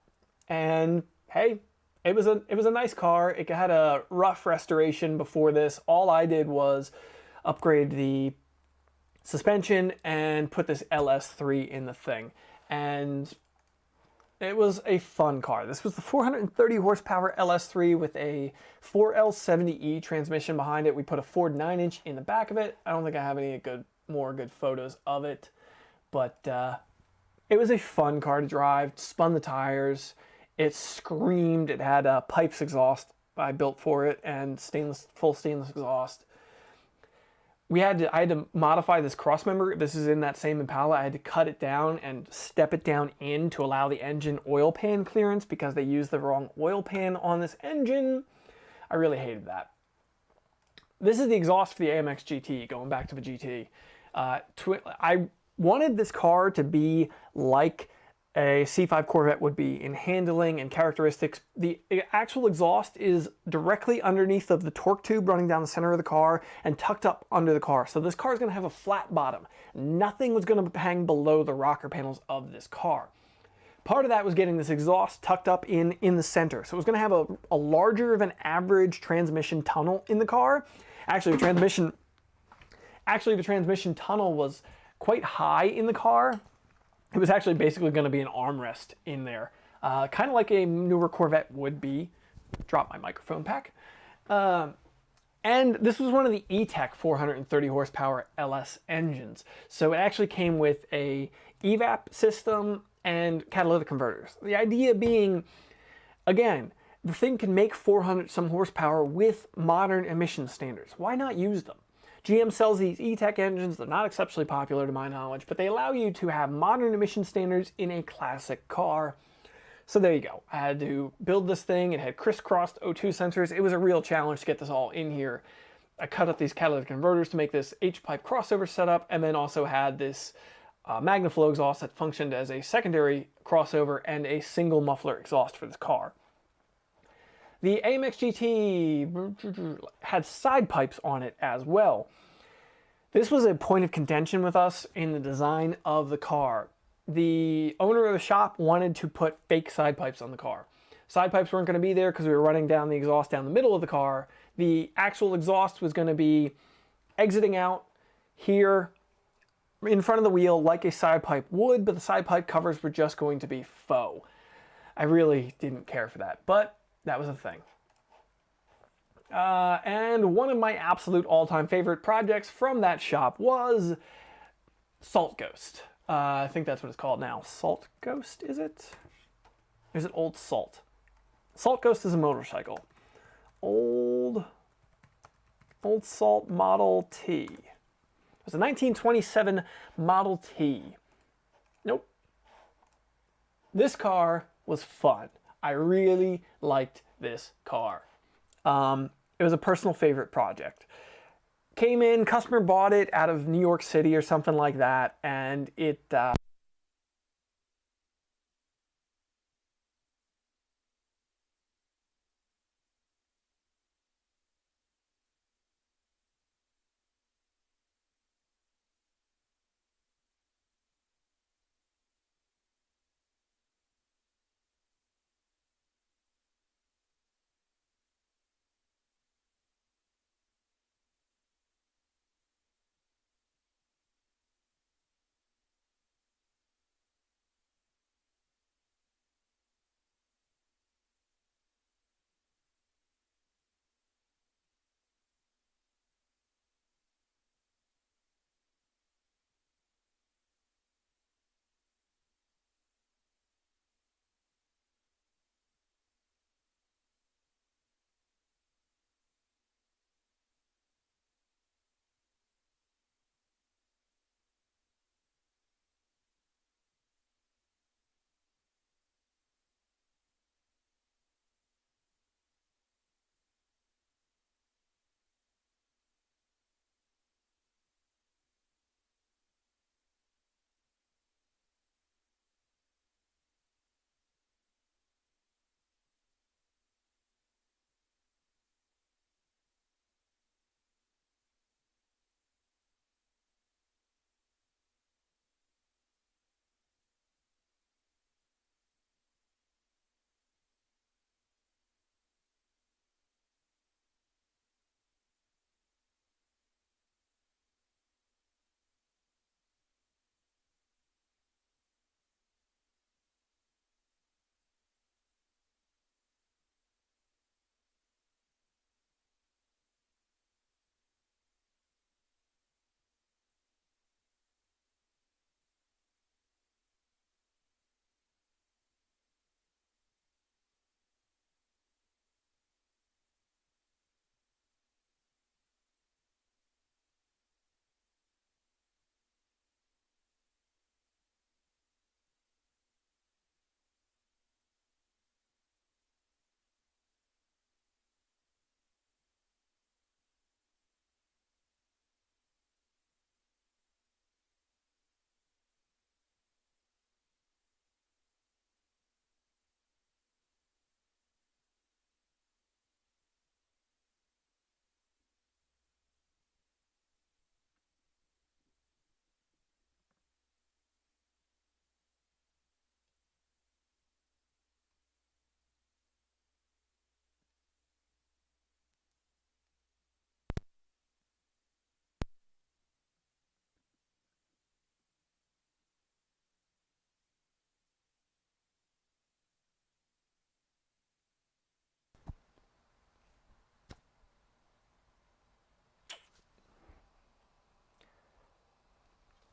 Speaker 1: And hey, it was a nice car. It had a rough restoration before this. All I did was upgrade the suspension and put this LS3 in the thing. And it was a fun car. This was the 430 horsepower LS3 with a 4L70E transmission behind it. We put a Ford 9-inch in the back of it. I don't think I have any more good photos of it, but it was a fun car to drive. Spun the tires. It screamed. It had a pipes exhaust I built for it and full stainless exhaust. I had to modify this crossmember. This is in that same Impala. I had to cut it down and step it down in to allow the engine oil pan clearance because they used the wrong oil pan on this engine. I really hated that. This is the exhaust for the AMX GT, going back to the GT. I wanted this car to be like a C5 Corvette would be in handling and characteristics. The actual exhaust is directly underneath of the torque tube running down the center of the car and tucked up under the car. So this car is going to have a flat bottom. Nothing was going to hang below the rocker panels of this car. Part of that was getting this exhaust tucked up in the center. So it was going to have a larger than average transmission tunnel in the car. Actually, the transmission tunnel was quite high in the car. It was actually basically going to be an armrest in there, kind of like a newer Corvette would be. Drop my microphone pack. And this was one of the E-Tech 430 horsepower LS engines. So it actually came with a evap system and catalytic converters. The idea being, again, the thing can make 400 some horsepower with modern emission standards. Why not use them? GM sells these E-Tech engines. They're not exceptionally popular to my knowledge, but they allow you to have modern emission standards in a classic car. So there you go. I had to build this thing. It had crisscrossed O2 sensors. It was a real challenge to get this all in here. I cut up these catalytic converters to make this H-pipe crossover setup, and then also had this MagnaFlow exhaust that functioned as a secondary crossover and a single muffler exhaust for this car. The AMX GT had side pipes on it as well. This was a point of contention with us in the design of the car. The owner of the shop wanted to put fake side pipes on the car. Side pipes weren't going to be there because we were running down the exhaust down the middle of the car. The actual exhaust was going to be exiting out here in front of the wheel like a side pipe would, but the side pipe covers were just going to be faux. I really didn't care for that, but that was a thing. And one of my absolute all-time favorite projects from that shop was Salt Ghost. I think that's what it's called now. Salt Ghost, is it? Or is it Old Salt? Salt Ghost is a motorcycle. Old Salt Model T. It was a 1927 Model T. Nope. This car was fun. I really liked this car. It was a personal favorite project. Came in, customer bought it out of New York City or something like that, and it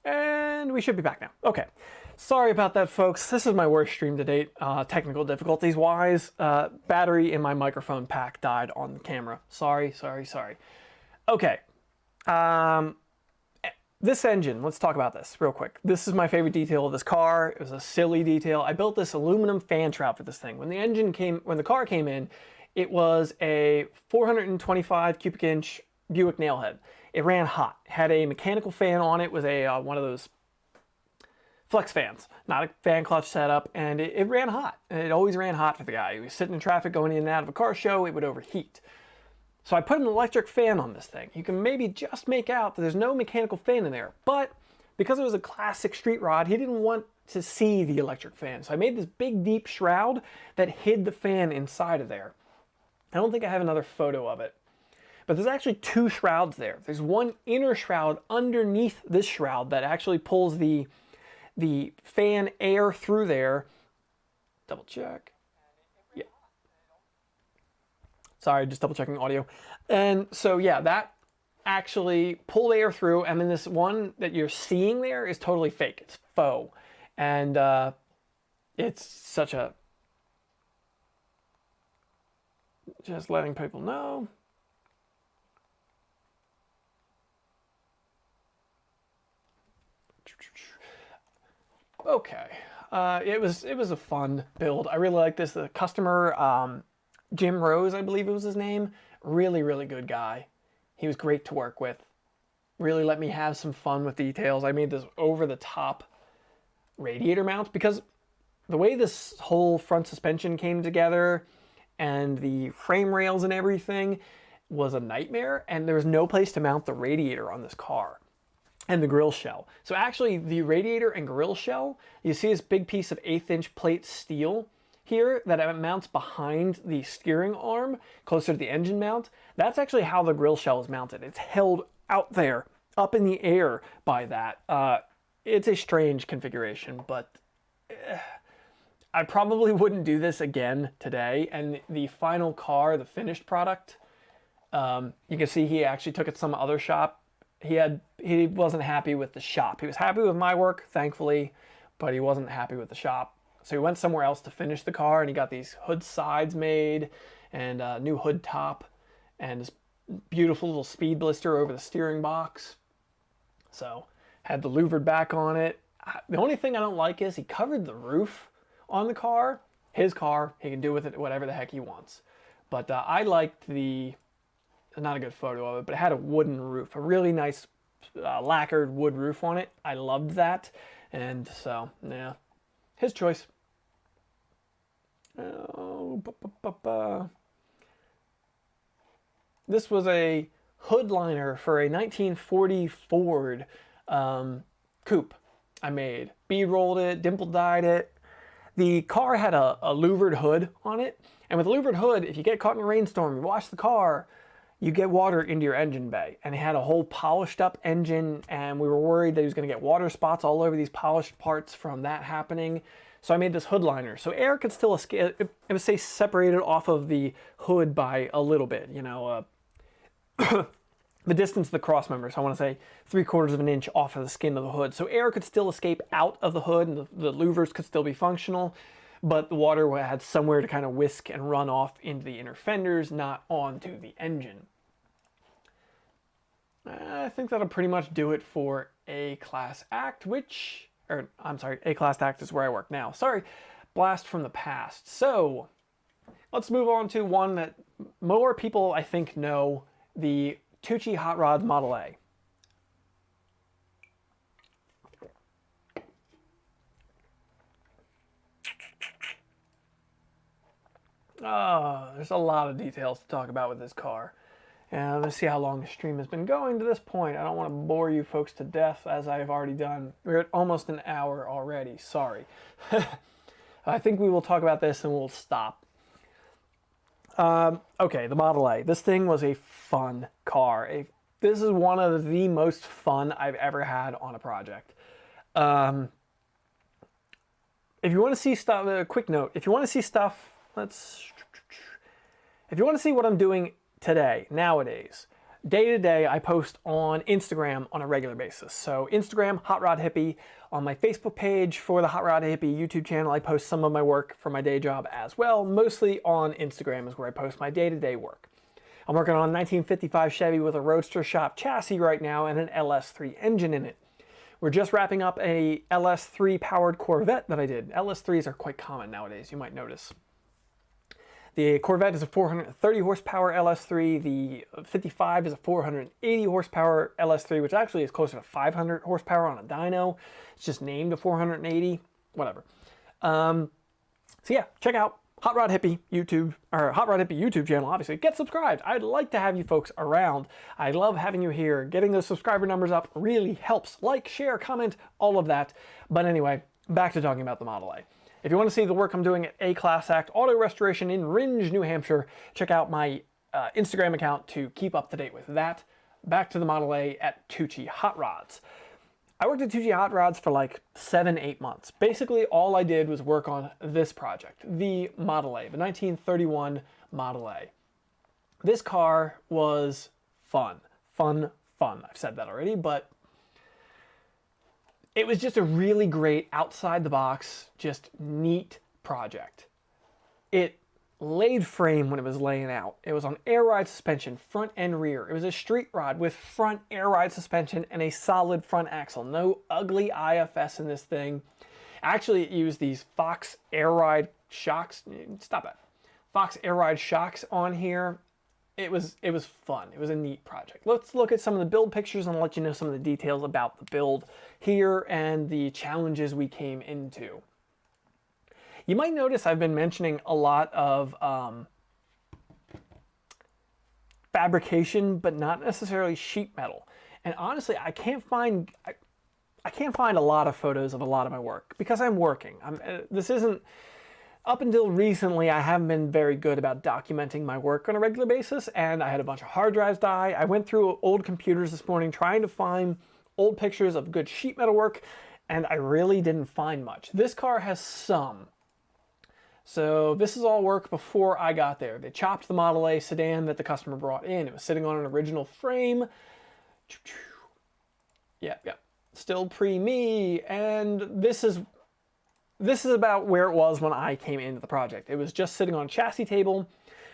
Speaker 1: and we should be back now. Okay. Sorry about that, folks. This is my worst stream to date, technical difficulties wise. Battery in my microphone pack died on the camera. Sorry. Okay. This engine, let's talk about this real quick. This is my favorite detail of this car. It was a silly detail. I built this aluminum fan trap for this thing. When the car came in, it was a 425 cubic inch Buick Nailhead. It ran hot. Had a mechanical fan on it with a one of those flex fans, not a fan clutch setup, and it ran hot. It always ran hot for the guy. He was sitting in traffic going in and out of a car show, it would overheat. So I put an electric fan on this thing. You can maybe just make out that there's no mechanical fan in there, but because it was a classic street rod, he didn't want to see the electric fan. So I made this big deep shroud that hid the fan inside of there. I don't think I have another photo of it. But there's actually two shrouds there. There's one inner shroud underneath this shroud that actually pulls the fan air through there double check. Yeah. Sorry, just double checking audio. And so yeah, that actually pulled air through, and then this one that you're seeing there is totally fake. It's faux. And it's such a... Just letting people know. Okay, it was a fun build. I really like this. The customer, Jim Rose, I believe it was his name. Really, really good guy. He was great to work with. Really let me have some fun with details. I made this over-the-top radiator mount because the way this whole front suspension came together and the frame rails and everything was a nightmare, and there was no place to mount the radiator on this car and the grill shell. So actually the radiator and grill shell, you see this big piece of 1/8 inch plate steel here that mounts behind the steering arm closer to the engine mount. That's actually how the grill shell is mounted. It's held out there up in the air by that. It's a strange configuration, but I probably wouldn't do this again today. And the final car, the finished product, you can see he actually took it to some other shop. He wasn't happy with the shop. He was happy with my work, thankfully, but he wasn't happy with the shop. So he went somewhere else to finish the car, and he got these hood sides made and a new hood top and this beautiful little speed blister over the steering box. So had the louvered back on it. The only thing I don't like is he covered the roof on the car. His car, he can do with it whatever the heck he wants. But I liked the... Not a good photo of it, but it had a wooden roof, a really nice lacquered wood roof on it. I loved that, and so yeah, his choice. This was a hood liner for a 1940 Ford coupe I made. Bead rolled it, dimple dyed it. The car had a louvered hood on it, and with a louvered hood, if you get caught in a rainstorm, you wash the car, you get water into your engine bay. And it had a whole polished up engine, and we were worried that he was gonna get water spots all over these polished parts from that happening. So I made this hood liner. So air could still escape. It was, say, separated off of the hood by a little bit, you know, the distance of the cross members, I wanna say 3/4 of an inch off of the skin of the hood. So air could still escape out of the hood, and the louvers could still be functional, but the water had somewhere to kind of whisk and run off into the inner fenders, not onto the engine. I think that'll pretty much do it for A-Class Act, A-Class Act is where I work now. Sorry, blast from the past. So, let's move on to one that more people, I think, know, the Tucci Hot Rods Model A. There's a lot of details to talk about with this car. And let's see how long the stream has been going to this point. I don't want to bore you folks to death, as I've already done. We're at almost an hour already. Sorry. I think we will talk about this and we'll stop. Okay, the Model A. This thing was a fun car. This is one of the most fun I've ever had on a project. If you want to see stuff, a quick note, if you want to see stuff, if you want to see what I'm doing today, nowadays, day to day, I post on Instagram on a regular basis. So Instagram, HotRodHippie. On my Facebook page for the HotRodHippie YouTube channel, I post some of my work for my day job as well. Mostly on Instagram is where I post my day-to-day work. I'm working on a 1955 Chevy with a Roadster shop chassis right now and an LS3 engine in it. We're just wrapping up a LS3 powered Corvette that I did. LS3s are quite common nowadays, you might notice. The Corvette is a 430 horsepower LS3. The 55 is a 480 horsepower LS3, which actually is closer to 500 horsepower on a dyno. It's just named a 480, whatever. So yeah, check out HotRodHippie YouTube, or HotRodHippie YouTube channel, obviously. Get subscribed. I'd like to have you folks around. I love having you here. Getting those subscriber numbers up really helps. Like, share, comment, all of that. But anyway, back to talking about the Model A. If you want to see the work I'm doing at A-Class Act Auto Restoration in Ringe, New Hampshire, check out my Instagram account to keep up to date with that. Back to the Model A at Tucci Hot Rods. I worked at Tucci Hot Rods for like 7-8 months. Basically, all I did was work on this project, the Model A, the 1931 Model A. This car was fun. Fun. I've said that already, but it was just a really great outside the box, just neat project. It laid frame when it was laying out. It was on air ride suspension, front and rear. It was a street rod with front air ride suspension and a solid front axle. No ugly IFS in this thing. Actually, it used these Fox air ride shocks. Stop it. Fox air ride shocks on here. It was fun. It was a neat project. Let's look at some of the build pictures and let you know some of the details about the build here and the challenges we came into. You might notice I've been mentioning a lot of fabrication, but not necessarily sheet metal. And honestly, I can't find a lot of photos of a lot of my work because I'm working. Up until recently, I haven't been very good about documenting my work on a regular basis, and I had a bunch of hard drives die. I went through old computers this morning trying to find old pictures of good sheet metal work, and I really didn't find much. This car has some. So this is all work before I got there. They chopped the Model A sedan that the customer brought in. It was sitting on an original frame. Yeah. Still pre-me. And this is about where it was when I came into the project. It was just sitting on a chassis table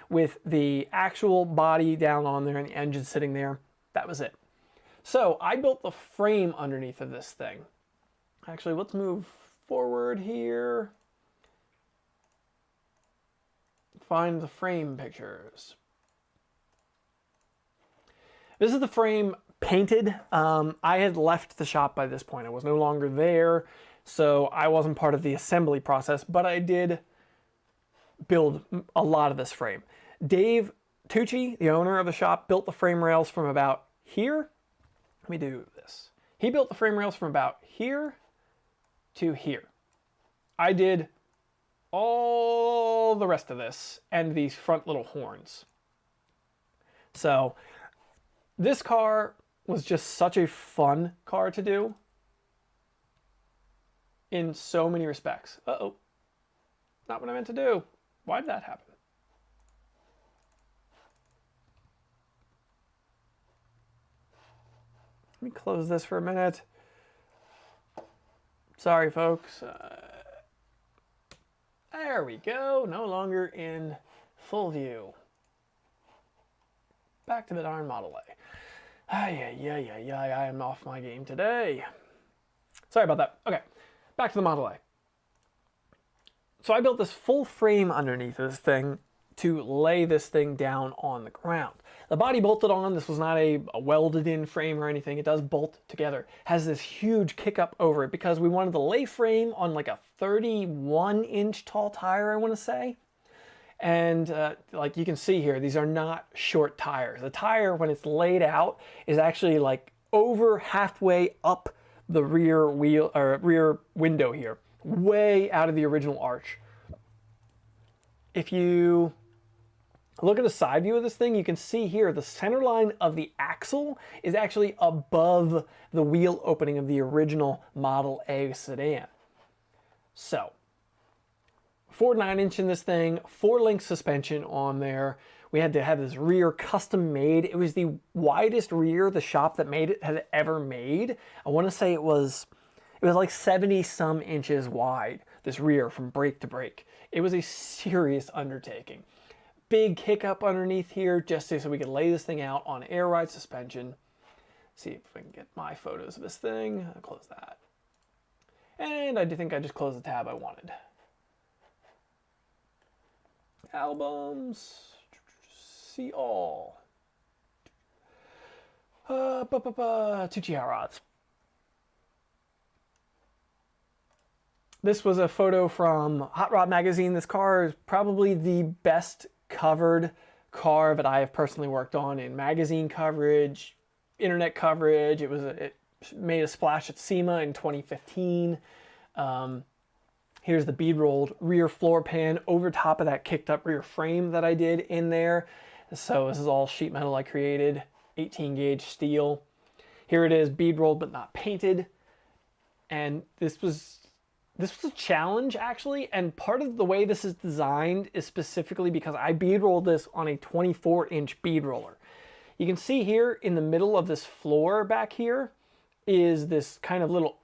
Speaker 1: with the actual body down on there and the engine sitting there. That was it. So I built the frame underneath of this thing. Actually, let's move forward here. Find the frame pictures. This is the frame painted. I had left the shop by this point. I was no longer there, so I wasn't part of the assembly process, but I did build a lot of this frame. Dave Tucci, the owner of the shop, built the frame rails from about here. Let me do this. He built the frame rails from about here to here. I did all the rest of this and these front little horns. So this car was just such a fun car to do in so many respects. Uh-oh, not what I meant to do. Why did that happen? Let me close this for a minute. Sorry, folks. There we go. No longer in full view. Back to the darn Model A. I am off my game today. Sorry about that. Okay, back to the Model A. So I built this full frame underneath this thing to lay this thing down on the ground. The body bolted on. This was not a welded in frame or anything. It does bolt together. Has this huge kick up over it because we wanted the lay frame on like a 31-inch tall tire, I want to say. And like you can see here, these are not short tires. The tire, when it's laid out, is actually like over halfway up the rear wheel or rear window here, way out of the original arch. If you look at the side view of this thing, you can see here the center line of the axle is actually above the wheel opening of the original Model A sedan. So 4 9-inch in this thing, 4-link suspension on there. We had to have this rear custom made. It was the widest rear the shop that made it had ever made. I want to say it was like 70 some inches wide, this rear from brake to brake. It was a serious undertaking. Big kick up underneath here just so we could lay this thing out on air ride suspension. See if we can get my photos of this thing. I'll close that. And I think I just closed the tab I wanted. Albums, see all. Tucci Hot Rods. This was a photo from Hot Rod magazine. This car is probably the best covered car that I have personally worked on in magazine coverage, internet coverage. It made a splash at SEMA in 2015. Here's the bead rolled rear floor pan over top of that kicked up rear frame that I did in there. So this is all sheet metal I created, 18 gauge steel. Here it is, bead rolled but not painted. And this was a challenge, actually, and part of the way this is designed is specifically because I bead rolled this on a 24-inch bead roller. You can see here in the middle of this floor back here is this kind of little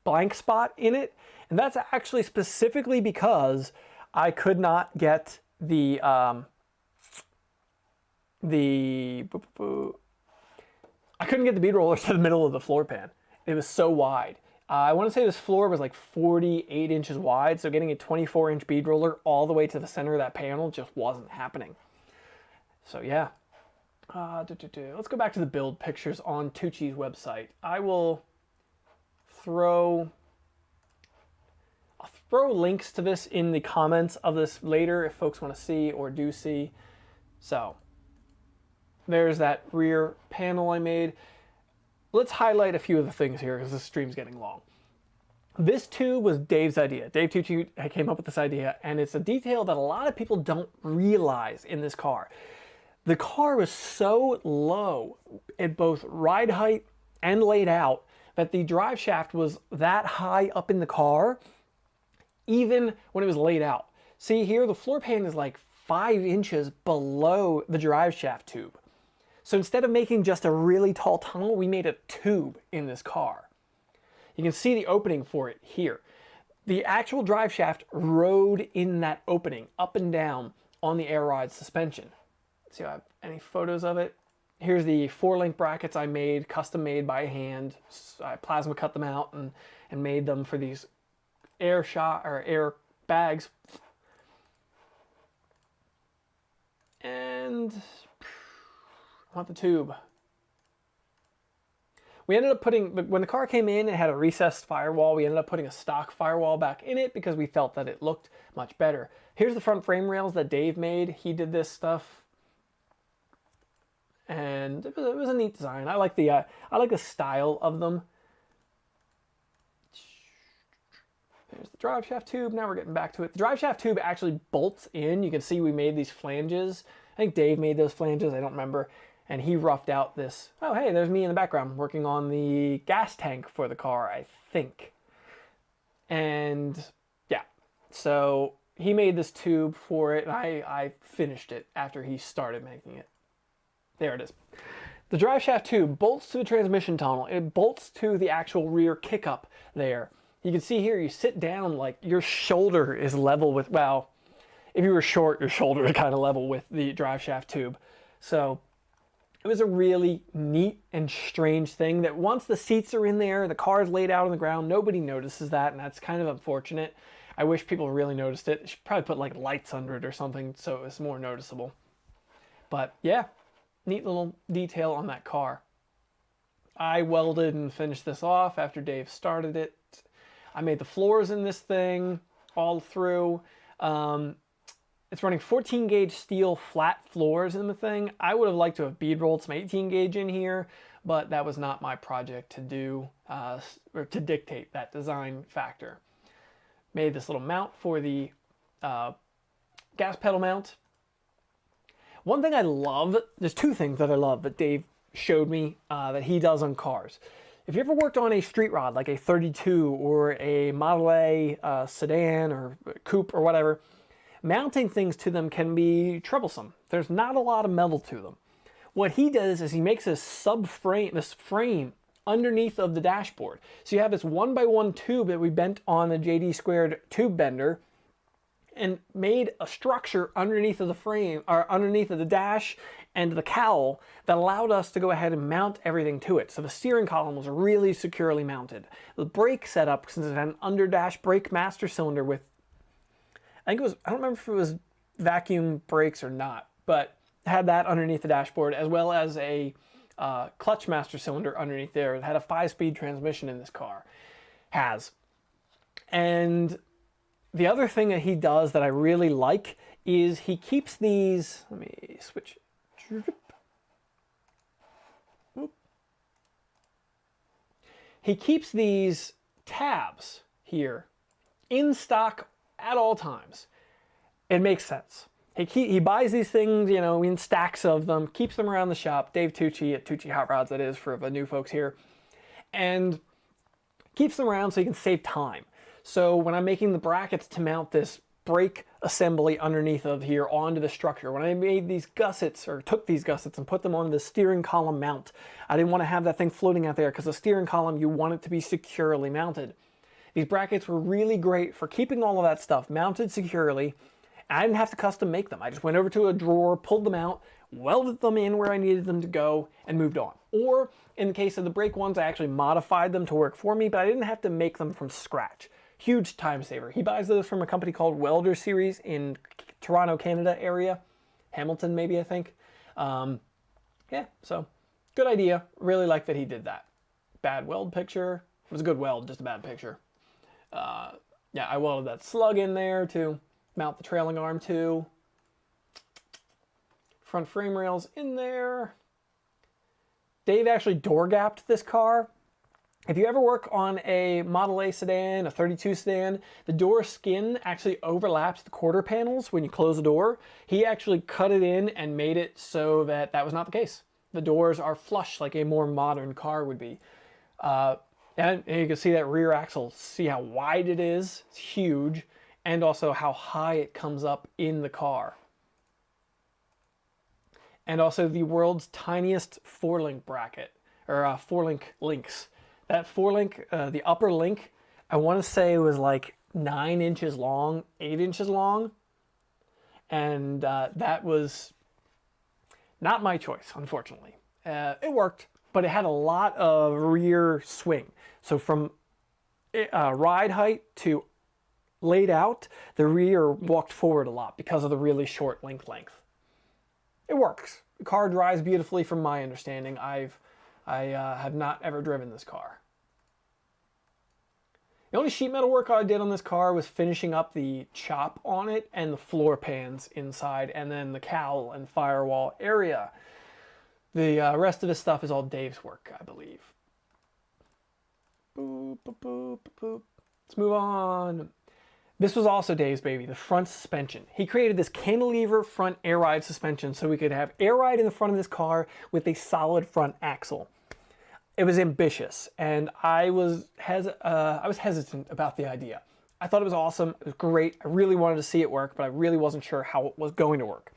Speaker 1: blank spot in it, and that's actually specifically because I could not get the I couldn't get the bead roller to the middle of the floor pan. It was so wide. I want to say this floor was like 48 inches wide, so getting a 24-inch bead roller all the way to the center of that panel just wasn't happening. So yeah. Let's go back to the build pictures on Tucci's website. I'll throw links to this in the comments of this later if folks want to see or do see. So there's that rear panel I made. Let's highlight a few of the things here because this stream's getting long. This tube was Dave's idea. Dave Tucci came up with this idea, and it's a detail that a lot of people don't realize in this car. The car was so low at both ride height and laid out that the drive shaft was that high up in the car, even when it was laid out. See here, the floor pan is like 5 inches below the drive shaft tube. So instead of making just a really tall tunnel, we made a tube in this car. You can see the opening for it here. The actual drive shaft rode in that opening, up and down on the air ride suspension. Let's see if I have any photos of it. Here's the 4-link brackets I made, custom made by hand. I plasma cut them out and made them for these air bags. And I want the tube. We ended up putting, when the car came in, it had a recessed firewall. We ended up putting a stock firewall back in it because we felt that it looked much better. Here's the front frame rails that Dave made. He did this stuff, and it was a neat design. I like the style of them. There's the drive shaft tube. Now we're getting back to it. The drive shaft tube actually bolts in. You can see we made these flanges. I think Dave made those flanges. I don't remember. And he roughed out this. Oh, hey, there's me in the background working on the gas tank for the car, I think. And yeah, so he made this tube for it, and I finished it after he started making it. There it is. The drive shaft tube bolts to the transmission tunnel. It bolts to the actual rear kick-up there. You can see here, you sit down, like your shoulder is level with, well, if you were short, your shoulder is kind of level with the drive shaft tube. So it was a really neat and strange thing that once the seats are in there, the car is laid out on the ground, nobody notices that, and that's kind of unfortunate. I wish people really noticed it. They should probably put like lights under it or something so it's more noticeable. But yeah, neat little detail on that car. I welded and finished this off after Dave started it. I made the floors in this thing all through. It's running 14 gauge steel flat floors in the thing. I would have liked to have bead rolled some 18 gauge in here, but that was not my project to do, or to dictate that design factor. Made this little mount for the gas pedal mount. One thing I love, there's two things that I love that Dave showed me that he does on cars. If you ever worked on a street rod, like a 32 or a Model A sedan or coupe or whatever, mounting things to them can be troublesome. There's not a lot of metal to them. What he does is he makes this subframe, this frame underneath of the dashboard. So you have this 1x1 tube that we bent on the JD squared tube bender and made a structure underneath of the frame, or underneath of the dash and the cowl, that allowed us to go ahead and mount everything to it. So the steering column was really securely mounted. The brake setup, since it had an underdash brake master cylinder with, I think it was, I don't remember if it was vacuum brakes or not, but had that underneath the dashboard, as well as a clutch master cylinder underneath there. It had a 5-speed transmission in this car. And the other thing that he does that I really like is he keeps these, let me switch. He keeps these tabs here in stock at all times. It makes sense. He buys these things, you know, in stacks of them, keeps them around the shop. Dave Tucci at Tucci Hot Rods, that is, for the new folks here. And Keeps them around so you can save time. So when I'm making the brackets to mount this brake assembly underneath of here onto the structure, when I made these gussets, or took these gussets and put them on the steering column mount, I didn't want to have that thing floating out there, because the steering column, you want it to be securely mounted. These brackets were really great for keeping all of that stuff mounted securely. I didn't have to custom make them. I just went over to a drawer, pulled them out, welded them in where I needed them to go, and moved on. Or in the case of the brake ones, I actually modified them to work for me, but I didn't have to make them from scratch. Huge time saver. He buys those from a company called Welder Series in Toronto, Canada area. Hamilton, maybe, I think. Yeah, so good idea. Really like that he did that. Bad weld picture. It was a good weld, just a bad picture. Yeah, I welded that slug in there to mount the trailing arm to. Front frame rails in there. Dave actually door gapped this car. If you ever work on a Model A sedan, a 32 sedan, the door skin actually overlaps the quarter panels when you close the door. He actually cut it in and made it so that that was not the case. The doors are flush like a more modern car would be. And you can see that rear axle, see how wide it is, it's huge, and also how high it comes up in the car. And also the world's tiniest 4-link bracket, or 4-link links. That 4-link, the upper link, I want to say was like 9 inches long, 8 inches long. And that was not my choice, unfortunately. It worked, but it had a lot of rear swing. So from ride height to laid out, the rear walked forward a lot because of the really short link length. It works. The car drives beautifully from my understanding. I have not ever driven this car. The only sheet metal work I did on this car was finishing up the chop on it and the floor pans inside, and then the cowl and firewall area. The rest of this stuff is all Dave's work, I believe. Boop, boop, boop, boop. Let's move on. This was also Dave's baby, the front suspension. He created this cantilever front air ride suspension so we could have air ride in the front of this car with a solid front axle. It was ambitious, and I was hesitant about the idea. I thought it was awesome, it was great, I really wanted to see it work, but I really wasn't sure how it was going to work.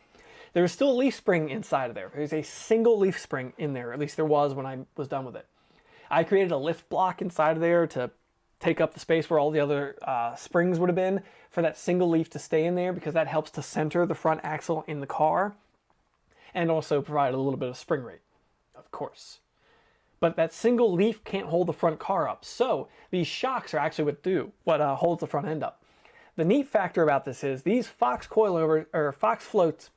Speaker 1: There was still a leaf spring inside of there. There's a single leaf spring in there, at least there was when I was done with it. I created a lift block inside of there to take up the space where all the other springs would have been for that single leaf to stay in there, because that helps to center the front axle in the car and also provide a little bit of spring rate, of course. But that single leaf can't hold the front car up, so these shocks are actually what holds the front end up. The neat factor about this is these Fox coilovers, or Fox floats,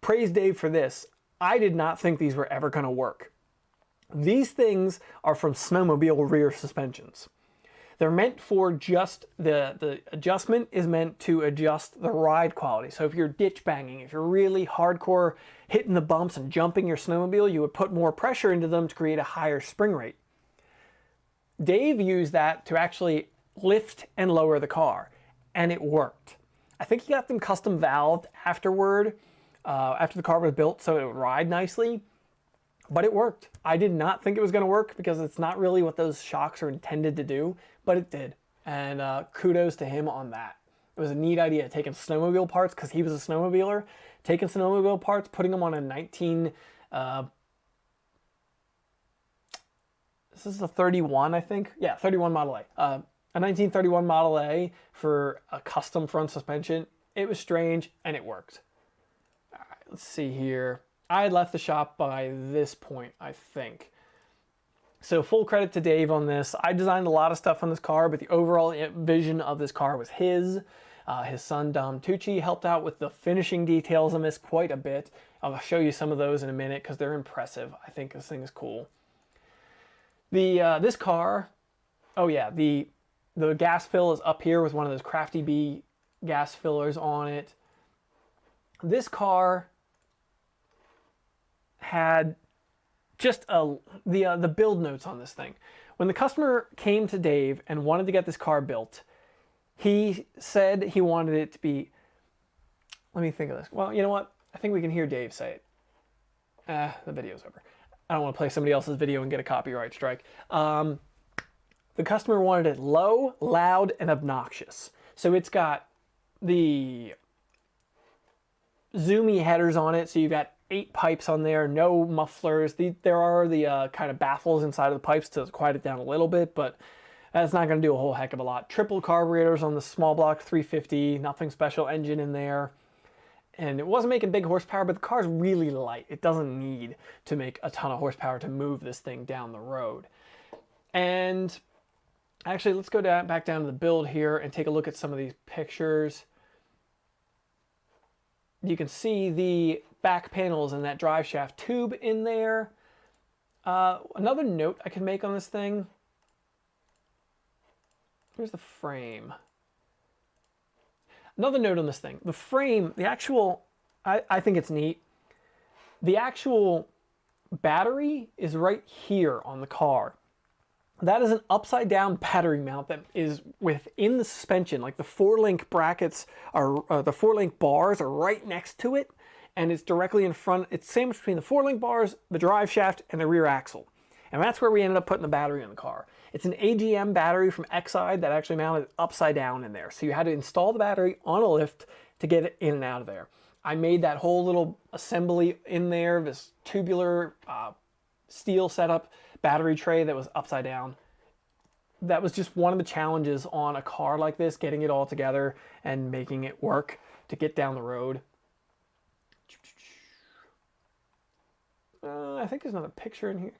Speaker 1: praise Dave for this. I did not think these were ever going to work. These things are from snowmobile rear suspensions. They're meant for just, the adjustment is meant to adjust the ride quality. So if you're ditch banging, if you're really hardcore hitting the bumps and jumping your snowmobile, you would put more pressure into them to create a higher spring rate. Dave used that to actually lift and lower the car, and it worked. I think he got them custom valved afterward, after the car was built, so it would ride nicely. But it worked. I did not think it was going to work because it's not really what those shocks are intended to do, but it did. And kudos to him on that. It was a neat idea, taking snowmobile parts, because he was a snowmobiler, taking snowmobile parts, putting them on a this is a 31, I think. Yeah, 31 Model A. A 1931 Model A for a custom front suspension. It was strange, and it worked. All right, let's see here. I had left the shop by this point, I think. So full credit to Dave on this. I designed a lot of stuff on this car, but the overall vision of this car was his. His son, Dom Tucci, helped out with the finishing details on this quite a bit. I'll show you some of those in a minute because they're impressive. I think this thing is cool. This car, oh yeah, the gas fill is up here with one of those Crafty Bee gas fillers on it. This car had just the build notes on this thing. When the customer came to Dave and wanted to get this car built, he said he wanted it to be, let me think of this. Well, you know what? I think we can hear Dave say it. The video's over. I don't want to play somebody else's video and get a copyright strike. The customer wanted it low, loud, and obnoxious. So it's got the zoomy headers on it, so you've got 8 pipes on there, no mufflers. There are the kind of baffles inside of the pipes to quiet it down a little bit, but that's not going to do a whole heck of a lot. Triple carburetors on the small block 350, nothing special engine in there. And it wasn't making big horsepower, but the car's really light. It doesn't need to make a ton of horsepower to move this thing down the road. And actually, let's go back down to the build here and take a look at some of these pictures. You can see the back panels and that drive shaft tube in there. Another note I can make on this thing. Here's the frame. Another note on this thing. The frame, the actual, I think it's neat. The actual battery is right here on the car. That is an upside down battery mount that is within the suspension. Like the 4-link brackets are, the 4-link bars are right next to it, and it's directly in front. It's sandwiched between the 4-link bars, the drive shaft, and the rear axle. And that's where we ended up putting the battery in the car. It's an AGM battery from Exide that actually mounted upside down in there. So you had to install the battery on a lift to get it in and out of there. I made that whole little assembly in there, this tubular steel setup battery tray that was upside down. That was just one of the challenges on a car like this, getting it all together and making it work to get down the road. I think there's another picture in here.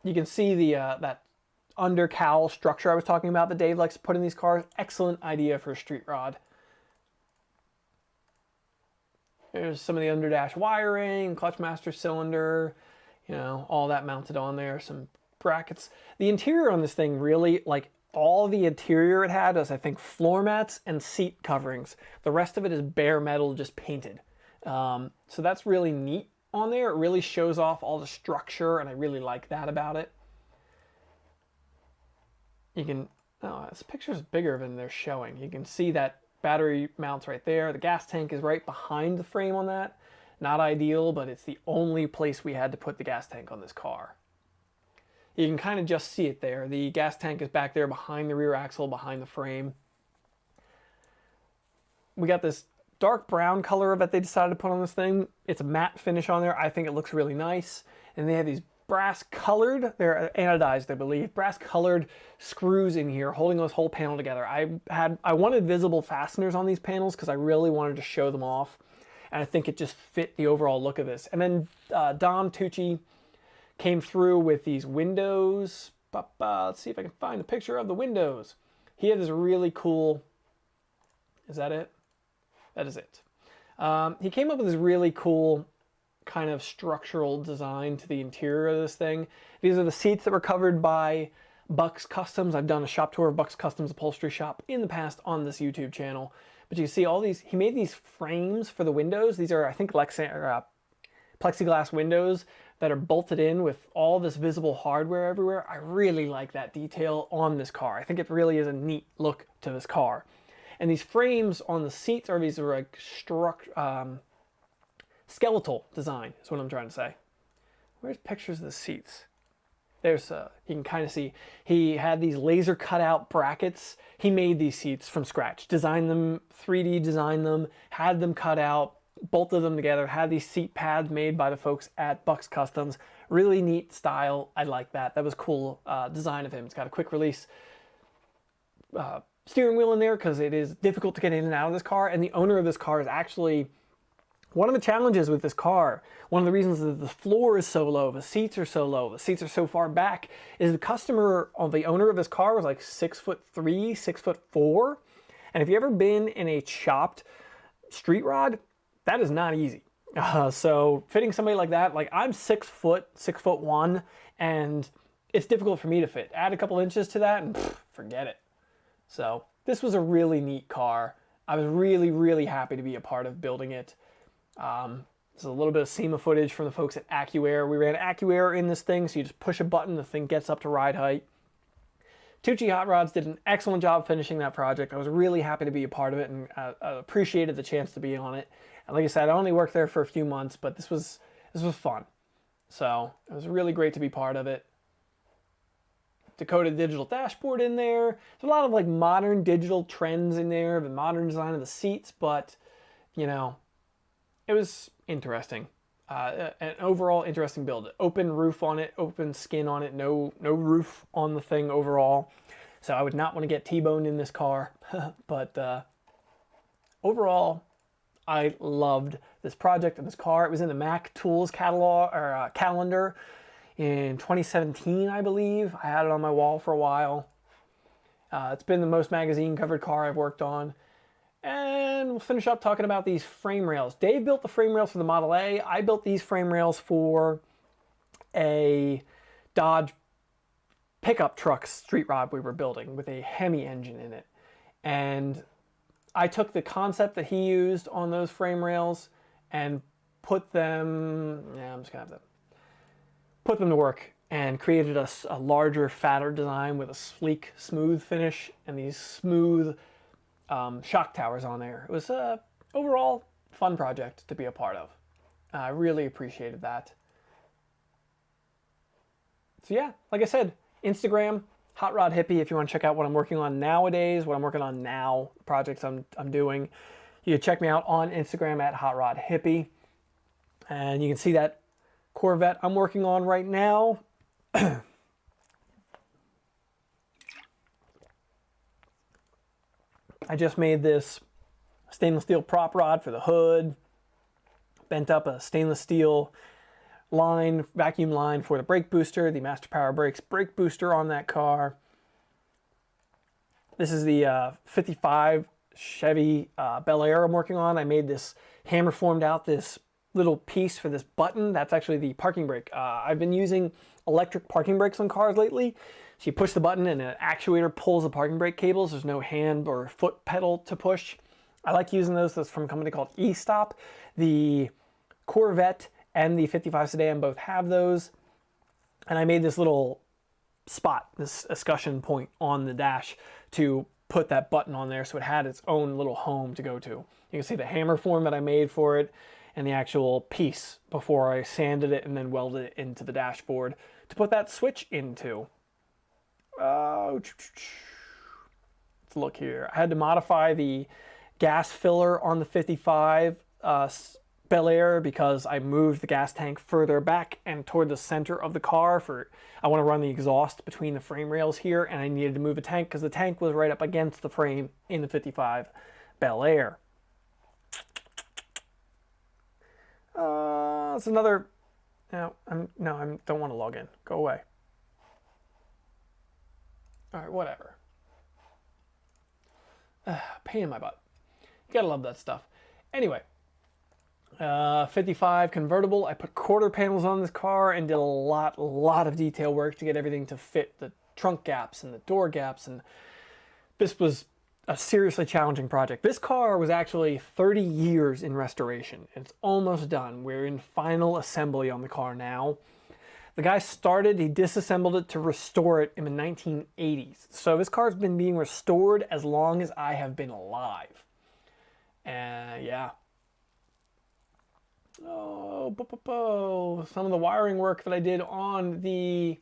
Speaker 1: You can see the that under cowl structure I was talking about that Dave likes to put in these cars. Excellent idea for a street rod. There's some of the underdash wiring, clutch master cylinder, you know, all that mounted on there, some brackets. The interior on this thing really, like all the interior it had was, I think, floor mats and seat coverings. The rest of it is bare metal, just painted. So that's really neat on there. It really shows off all the structure, and I really like that about it. You can, oh, this picture's bigger than they're showing. You can see that battery mounts right there. The gas tank is right behind the frame on that. Not ideal, but it's the only place we had to put the gas tank on this car. You can kind of just see it there. The gas tank is back there behind the rear axle, behind the frame. We got this dark brown color that they decided to put on this thing. It's a matte finish on there. I think it looks really nice. And they have these brass colored, they're anodized, I believe, brass colored screws in here holding this whole panel together. I wanted visible fasteners on these panels because I really wanted to show them off. And I think it just fit the overall look of this. And then Dom Tucci came through with these windows. Let's see if I can find a picture of the windows. He had this really cool, is that it? That is it. He came up with this really cool kind of structural design to the interior of this thing. These are the seats that were covered by Bucks Customs. I've done a shop tour of Bucks Customs upholstery shop in the past on this YouTube channel. But you can see all these, he made these frames for the windows. These are, I think, plexiglass windows that are bolted in with all this visible hardware everywhere. I really like that detail on this car. I think it really is a neat look to this car. And these frames on the seats are these like skeletal design is what I'm trying to say. Where's pictures of the seats? There's, you can kind of see, he had these laser cutout brackets. He made these seats from scratch, designed them, 3D designed them, had them cut out, bolted them together, had these seat pads made by the folks at Bucks Customs. Really neat style. I like that. That was cool design of him. It's got a quick release steering wheel in there because it is difficult to get in and out of this car. And the owner of this car is actually one of the challenges with this car. One of the reasons that the floor is so low, the seats are so low, the seats are so far back, is the customer, or the owner of this car, was like 6'3", 6'4". And if you've ever been in a chopped street rod, that is not easy. So fitting somebody like that, like I'm 6 foot, 6'1", and it's difficult for me to fit. Add a couple inches to that and forget it. So this was a really neat car. I was really, really happy to be a part of building it. There's a little bit of SEMA footage from the folks at AccuAir. We ran AccuAir in this thing, so you just push a button, the thing gets up to ride height. Tucci Hot Rods did an excellent job finishing that project. I was really happy to be a part of it, and I appreciated the chance to be on it. And like I said, I only worked there for a few months, but this was fun. So it was really great to be part of it. Dakota digital dashboard in there. There's a lot of like modern digital trends in there, the modern design of the seats, but you know, it was interesting. An overall interesting build. Open roof on it, open skin on it, no roof on the thing overall. So I would not want to get T-boned in this car, but overall, I loved this project and this car. It was in the Mac Tools catalog or calendar in 2017, I believe. I had it on my wall for a while. It's been the most magazine covered car I've worked on. And we'll finish up talking about these frame rails. Dave built the frame rails for the Model A. I built these frame rails for a Dodge pickup truck street rod we were building with a Hemi engine in it. And I took the concept that he used on those frame rails and put them, I'm just gonna have to put them to work and created a larger, fatter design with a sleek, smooth finish and these smooth shock towers on there. It was a overall fun project to be a part of. I really appreciated that. So yeah, like I said, Instagram, HotRodHippie, if you want to check out what I'm working on nowadays, what I'm working on now, projects I'm doing. You can check me out on Instagram at HotRodHippie. And you can see that Corvette I'm working on right now. I just made this stainless steel prop rod for the hood, bent up a stainless steel line, vacuum line for the brake booster, the Master Power Brakes brake booster on that car. This is the 55 Chevy Bel Air I'm working on. I made this hammer formed out this little piece for this button. That's actually the parking brake. I've been using electric parking brakes on cars lately. So you push the button and an actuator pulls the parking brake cables. There's no hand or foot pedal to push. I like using those. That's from a company called E-Stop. The Corvette and the 55 sedan both have those. And I made this little spot, this escutcheon point on the dash to put that button on there so it had its own little home to go to. You can see the hammer form that I made for it and the actual piece before I sanded it and then welded it into the dashboard to put that switch into. Let's look here. I had to modify the gas filler on the 55 Bel Air because I moved the gas tank further back and toward the center of the car. I want to run the exhaust between the frame rails here, and I needed to move the tank because the tank was right up against the frame in the 55 Bel Air. It's another. No, I don't want to log in. Go away. All right, whatever. Pain in my butt. You gotta love that stuff. Anyway, 55 convertible. I put quarter panels on this car and did a lot of detail work to get everything to fit the trunk gaps and the door gaps. And this was a seriously challenging project. This car was actually 30 years in restoration. It's almost done. We're in final assembly on the car now. The guy he disassembled it to restore it in the 1980s. So this car's been being restored as long as I have been alive. And yeah. Some of the wiring work that I did on the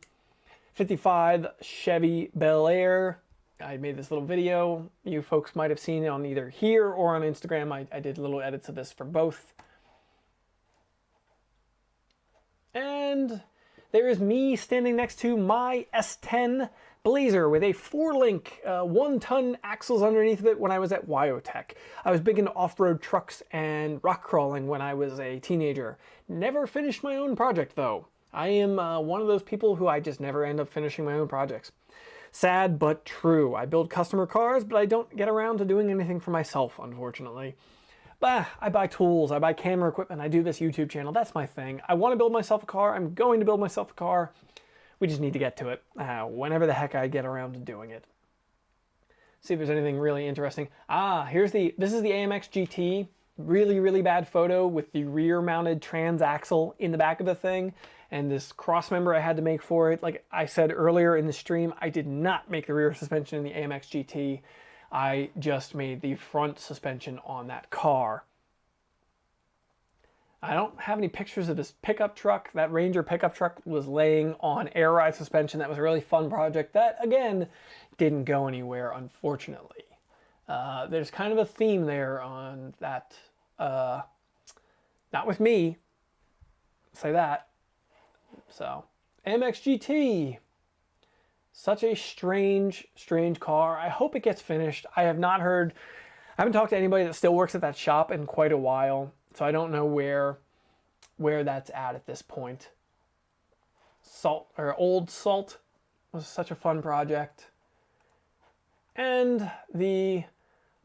Speaker 1: 55 Chevy Bel Air. I made this little video. You folks might have seen it on either here or on Instagram. I did little edits of this for both. And there is me standing next to my S10 Blazer with a 4-link, 1-ton axles underneath of it when I was at Wyotech. I was big into off-road trucks and rock crawling when I was a teenager. Never finished my own project though. I am one of those people who I just never end up finishing my own projects. Sad but true. I build customer cars, but I don't get around to doing anything for myself, unfortunately. I buy tools, I buy camera equipment, I do this YouTube channel, that's my thing. I want to build myself a car, I'm going to build myself a car. We just need to get to it, whenever the heck I get around to doing it. See if there's anything really interesting. This is the AMX GT. Really bad photo with the rear mounted transaxle in the back of the thing. And this cross member I had to make for it. Like I said earlier in the stream, I did not make the rear suspension in the AMX GT. I just made the front suspension on that car. I don't have any pictures of this pickup truck. That Ranger pickup truck was laying on air ride suspension. That was a really fun project that, again, didn't go anywhere, unfortunately. There's kind of a theme there on that. Not with me. Say that. So, AMX GT. Such a strange car. I hope it gets finished. I have not heard, I haven't talked to anybody that still works at that shop in quite a while, so I don't know where that's at this point. Old Salt was such a fun project. And the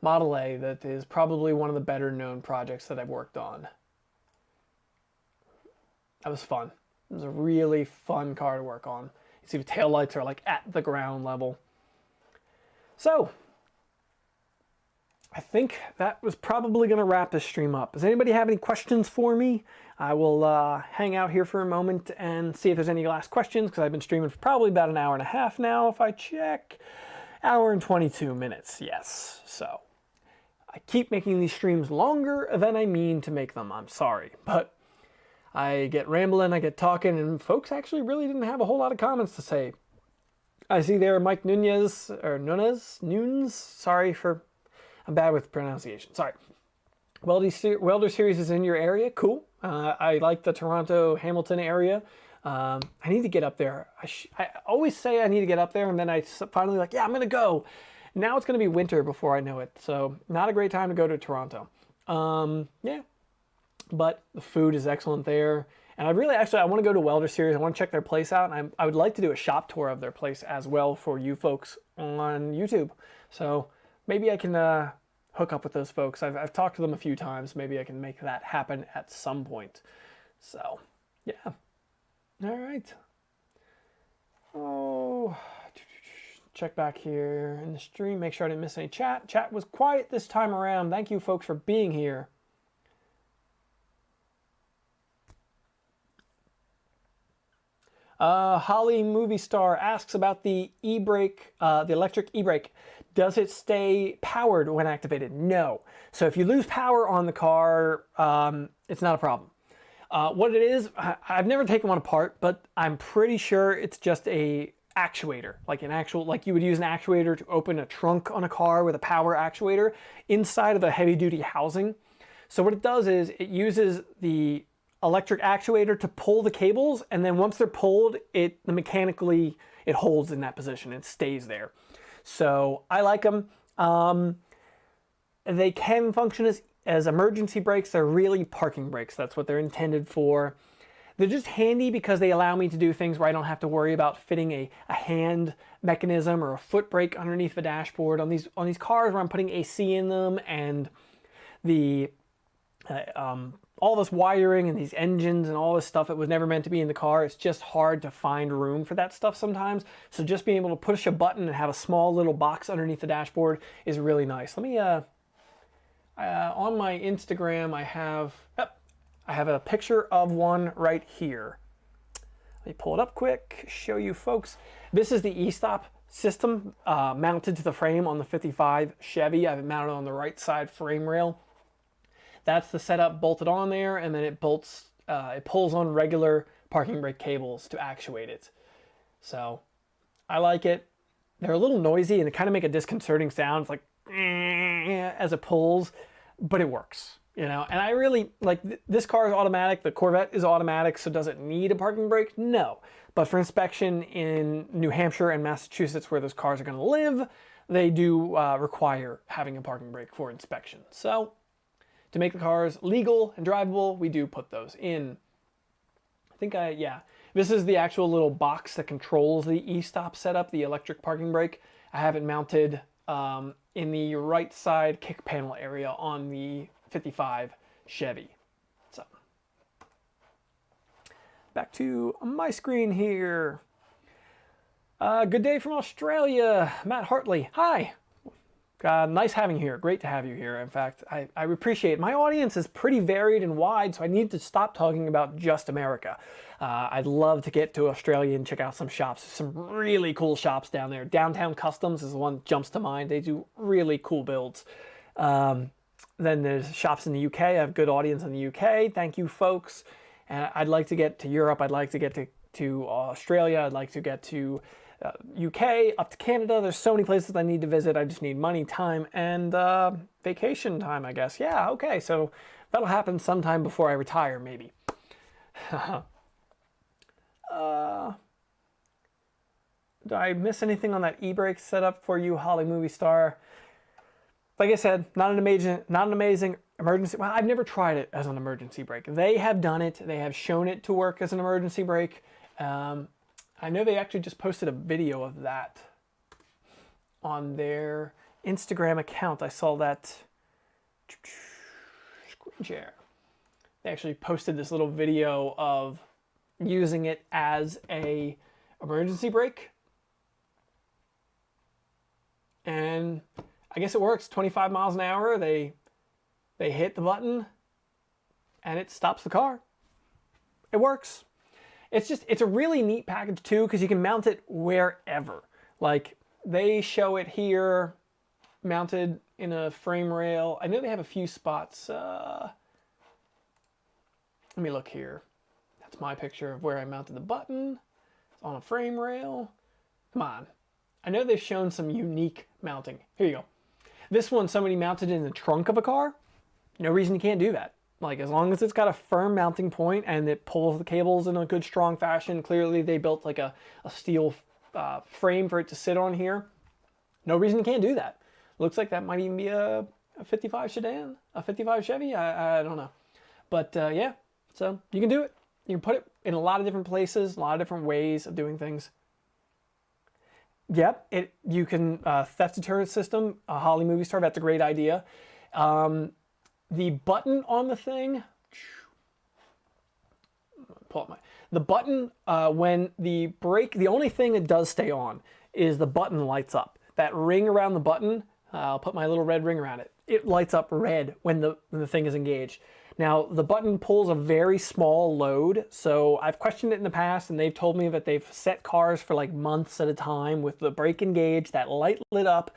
Speaker 1: Model A, that is probably one of the better known projects that I've worked on. That was fun. It was a really fun car to work on. You see the taillights are like at the ground level. So, I think that was probably going to wrap this stream up. Does anybody have any questions for me? I will hang out here for a moment and see if there's any last questions, because I've been streaming for probably about an hour and a half now, if I check. Hour and 22 minutes, yes. So, I keep making these streams longer than I mean to make them. I'm sorry, but I get rambling, I get talking, and folks actually really didn't have a whole lot of comments to say. I see there Mike Nunes, sorry for, I'm bad with pronunciation, sorry. Welder Series is in your area, cool. I like the Toronto, Hamilton area. I need to get up there. I always say I need to get up there, and then I finally like, yeah, I'm gonna go. Now it's gonna be winter before I know it, so not a great time to go to Toronto. Yeah. But the food is excellent there. And I want to go to Welder Series. I want to check their place out. And I would like to do a shop tour of their place as well for you folks on YouTube. So maybe I can hook up with those folks. I've talked to them a few times. Maybe I can make that happen at some point. So, yeah. All right. Oh, check back here in the stream. Make sure I didn't miss any chat. Chat was quiet this time around. Thank you folks for being here. Holly Movie Star asks about the e-brake, the electric e-brake. Does it stay powered when activated? No. So if you lose power on the car, it's not a problem. What it is, I've never taken one apart, but I'm pretty sure it's just a actuator, like you would use an actuator to open a trunk on a car with a power actuator inside of the heavy-duty housing. So what it does is it uses the electric actuator to pull the cables, and then once they're pulled, mechanically it holds in that position. It stays there. So I like them. They can function as emergency brakes. They're really parking brakes. That's what they're intended for. They're just handy because they allow me to do things where I don't have to worry about fitting a hand mechanism or a foot brake underneath the dashboard on these cars where I'm putting AC in them, and the all this wiring and these engines and all this stuff that was never meant to be in the car. It's just hard to find room for that stuff sometimes. So just being able to push a button and have a small little box underneath the dashboard is really nice. Let me, on my Instagram, I have a picture of one right here. Let me pull it up quick, show you folks. This is the e-stop system mounted to the frame on the 55 Chevy. I have it mounted on the right side frame rail. That's the setup bolted on there, and then it pulls on regular parking brake cables to actuate it. So I like it. They're a little noisy and they kind of make a disconcerting sound. It's like as it pulls, but it works, you know. And I really like this car is automatic. The Corvette is automatic, so does it need a parking brake? No. But for inspection in New Hampshire and Massachusetts, where those cars are going to live, they do require having a parking brake for inspection. So to make the cars legal and drivable, we do put those in. Yeah. This is the actual little box that controls the e-stop setup, the electric parking brake. I have it mounted in the right side kick panel area on the 55 Chevy. So, back to my screen here. Good day from Australia, Matt Hartley. Hi. Nice having you here. Great to have you here. In fact, I appreciate it. My audience is pretty varied and wide, so I need to stop talking about just America. I'd love to get to Australia and check out some shops. There's some really cool shops down there. Downtown Customs is the one that jumps to mind. They do really cool builds. Then there's shops in the UK. I have a good audience in the UK. Thank you, folks. And I'd like to get to Europe. I'd like to get to Australia. I'd like to get to UK, up to Canada. There's so many places I need to visit. I just need money, time, and vacation time, I guess. Yeah, okay. So that'll happen sometime before I retire, maybe. Did I miss anything on that e-brake setup for you, Holly Movie Star? Like I said, not an amazing emergency. Well, I've never tried it as an emergency brake. They have done it. They have shown it to work as an emergency brake. I know they actually just posted a video of that on their Instagram account. I saw that screen share. They actually posted this little video of using it as a emergency brake. And I guess it works. 25 miles an hour. They hit the button and it stops the car. It works. It's a really neat package too, because you can mount it wherever. Like they show it here mounted in a frame rail. I know they have a few spots. Let me look here. That's my picture of where I mounted the button. It's on a frame rail. Come on. I know they've shown some unique mounting. Here you go. This one, somebody mounted in the trunk of a car. No reason you can't do that. Like, as long as it's got a firm mounting point and it pulls the cables in a good, strong fashion. Clearly, they built like a steel frame for it to sit on here. No reason you can't do that. Looks like that might even be a 55 sedan, a 55 Chevy. I don't know. But yeah, so you can do it. You can put it in a lot of different places, a lot of different ways of doing things. Yep, you can theft deterrent system, Holly Movie Star. That's a great idea. The button on the thing. Pull up the button when the brake. The only thing that does stay on is the button lights up. That ring around the button. I'll put my little red ring around it. It lights up red when the thing is engaged. Now, the button pulls a very small load, so I've questioned it in the past, and they've told me that they've set cars for like months at a time with the brake engaged, that light lit up,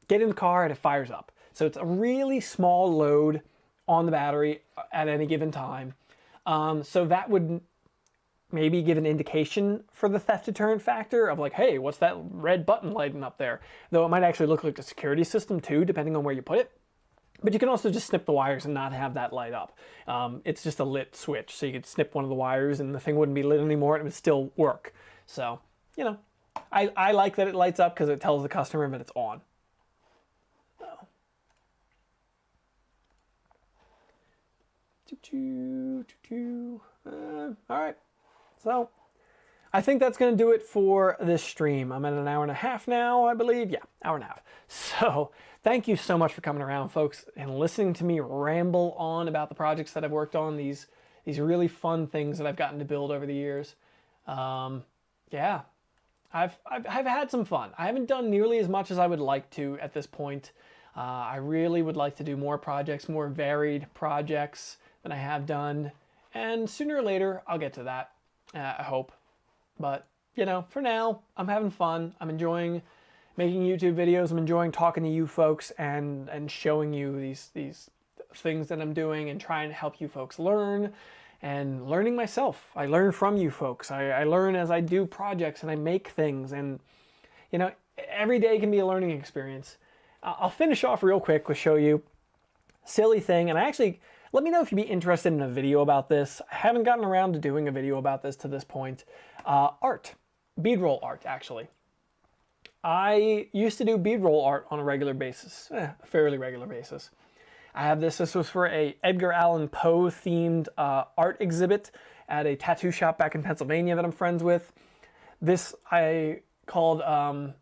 Speaker 1: get in the car, and it fires up. So it's a really small load on the battery at any given time. So that would maybe give an indication for the theft deterrent factor of like, hey, what's that red button lighting up there? Though it might actually look like a security system too, depending on where you put it. But you can also just snip the wires and not have that light up. It's just a lit switch, so you could snip one of the wires and the thing wouldn't be lit anymore and it would still work. So, you know, I like that it lights up because it tells the customer that it's on. All right, so I think that's going to do it for this stream. I'm at an hour and a half now, I believe. Yeah, hour and a half. So thank you so much for coming around, folks, and listening to me ramble on about the projects that I've worked on, these really fun things that I've gotten to build over the years. Yeah, I've had some fun. I haven't done nearly as much as I would like to at this point. I really would like to do more projects, more varied projects than I have done. And sooner or later, I'll get to that, I hope. But, you know, for now, I'm having fun. I'm enjoying making YouTube videos. I'm enjoying talking to you folks and showing you these things that I'm doing and trying to help you folks learn and learning myself. I learn from you folks. I learn as I do projects and I make things. And, you know, every day can be a learning experience. I'll finish off real quick with show you a silly thing. And I actually, let me know if you'd be interested in a video about this. I haven't gotten around to doing a video about this to this point. Art. Bead-roll art, actually. I used to do bead-roll art on a regular basis. A fairly regular basis. I have this. This was for a Edgar Allan Poe themed art exhibit at a tattoo shop back in Pennsylvania that I'm friends with. This I called, I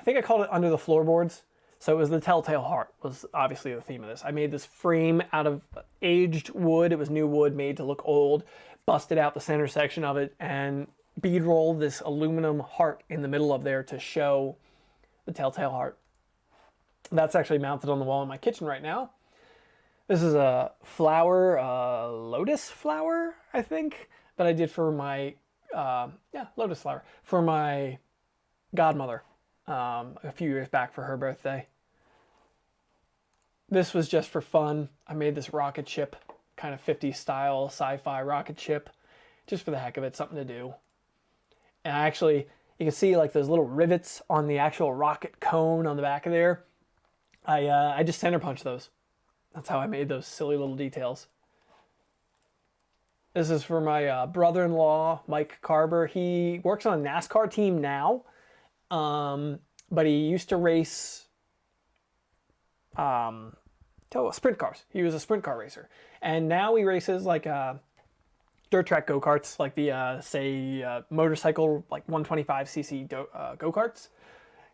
Speaker 1: think I called it Under the Floorboards. So it was the Telltale Heart was obviously the theme of this. I made this frame out of aged wood. It was new wood made to look old. Busted out the center section of it and bead rolled this aluminum heart in the middle of there to show the Telltale Heart. That's actually mounted on the wall in my kitchen right now. This is a flower, lotus flower, I think, that I did for my, lotus flower, for my godmother a few years back for her birthday. this was just for fun. I made this rocket ship, kind of 50s style sci-fi rocket ship, just for the heck of it, something to do. And actually, you can see like those little rivets on the actual rocket cone on the back of there. I just center punched those. That's how I made those silly little details. This is for my brother-in-law, Mike Carver. He works on a NASCAR team now, but he used to race sprint cars. He was a sprint car racer. And now he races like dirt track go-karts, like the, motorcycle, like 125cc go-karts.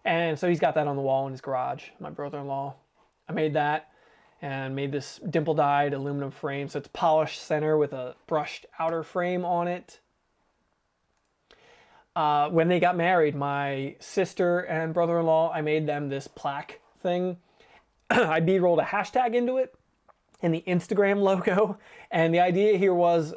Speaker 1: And so he's got that on the wall in his garage, my brother-in-law. I made that and made this dimple-dyed aluminum frame. So it's polished center with a brushed outer frame on it. When they got married, my sister and brother-in-law, I made them this plaque thing. I B-rolled a hashtag into it and the Instagram logo. And the idea here was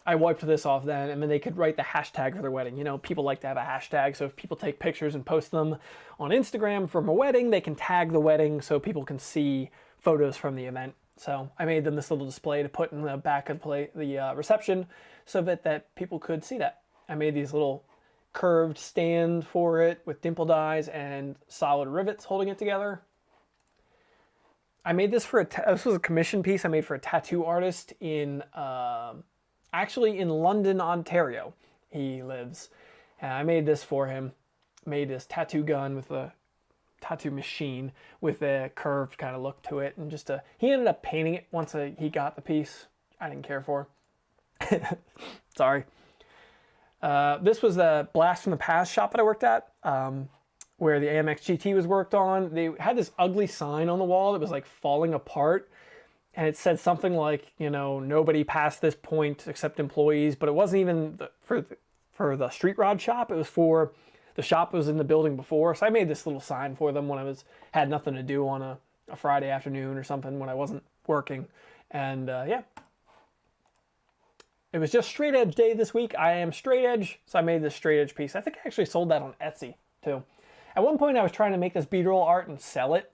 Speaker 1: I wiped this off then, and then they could write the hashtag for their wedding. You know, people like to have a hashtag, so if people take pictures and post them on Instagram from a wedding, they can tag the wedding so people can see photos from the event. So I made them this little display to put in the back of the reception so that people could see that. I made these little curved stand for it with dimple dies and solid rivets holding it together. I made this for this was a commission piece I made for a tattoo artist in actually in London, Ontario. He lives. And I made this for him. Made this tattoo gun with a tattoo machine with a curved kind of look to it, and just he ended up painting it once he got the piece. I didn't care for. Sorry. This was the Blast from the Past shop that I worked at, where the AMX GT was worked on. They had this ugly sign on the wall that was like falling apart, and it said something like, you know, nobody past this point except employees, but it wasn't even for the street rod shop. It was for the shop that was in the building before. So I made this little sign for them when I had nothing to do on a Friday afternoon or something when I wasn't working. And yeah. It was just straight edge day this week. I am straight edge, so I made this straight edge piece. I think I actually sold that on Etsy too. At one point I was trying to make this beadroll art and sell it.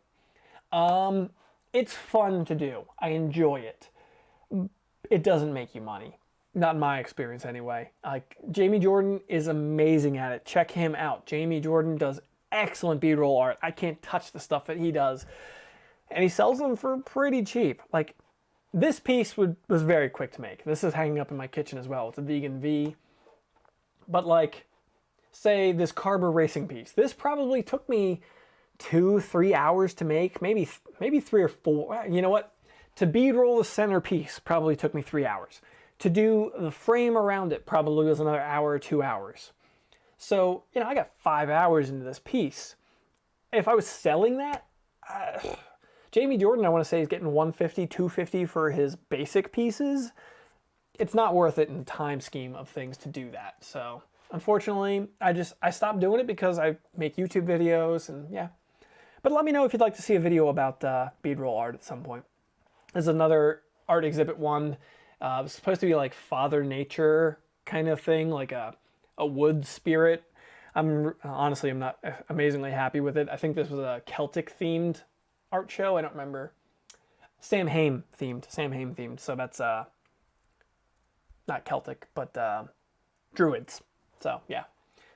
Speaker 1: It's fun to do. I enjoy it. It doesn't make you money. Not in my experience anyway. Like, Jamie Jordan is amazing at it. Check him out. Jamie Jordan does excellent beadroll art. I can't touch the stuff that he does. And he sells them for pretty cheap. Like, this piece was very quick to make. This is hanging up in my kitchen as well. It's a vegan V. But like, say this Carver racing piece. This probably took me 2-3 hours to make, maybe 3 or 4. You know what? To beadroll the center piece probably took me 3 hours. To do the frame around it probably was another hour or 2 hours. So, you know, I got 5 hours into this piece. If I was selling that, Jamie Jordan, I want to say, is getting $150, $250 for his basic pieces. It's not worth it in the time scheme of things to do that. So, unfortunately, I stopped doing it because I make YouTube videos and yeah. But let me know if you'd like to see a video about beadroll art at some point. There's another art exhibit one. It was supposed to be like Father Nature kind of thing, like a wood spirit. Honestly, I'm not amazingly happy with it. I think this was a Celtic themed art show. I don't remember. Sam Hain themed. So that's not Celtic, but Druids. So yeah,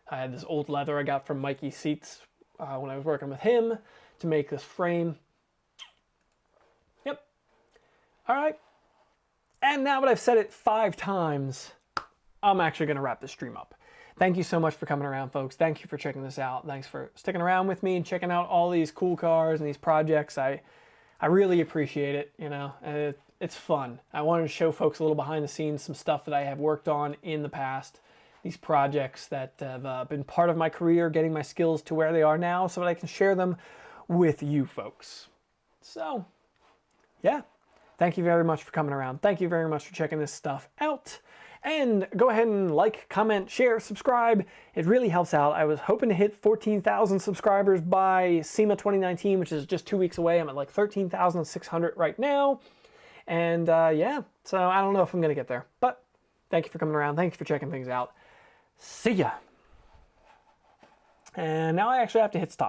Speaker 1: I had this old leather I got from Mikey Seats when I was working with him to make this frame. Yep. All right. And now that I've said it 5 times, I'm actually going to wrap this stream up. Thank you so much for coming around, folks. Thank you for checking this out. Thanks for sticking around with me and checking out all these cool cars and these projects. I really appreciate it, you know, and it's fun. I wanted to show folks a little behind the scenes, some stuff that I have worked on in the past, these projects that have been part of my career, getting my skills to where they are now so that I can share them with you folks. So, yeah. Thank you very much for coming around. Thank you very much for checking this stuff out. And go ahead and like, comment, share, subscribe. It really helps out. I was hoping to hit 14,000 subscribers by SEMA 2019, which is just 2 weeks away. I'm at like 13,600 right now. And yeah, so I don't know if I'm going to get there. But thank you for coming around. Thank you for checking things out. See ya. And now I actually have to hit stop.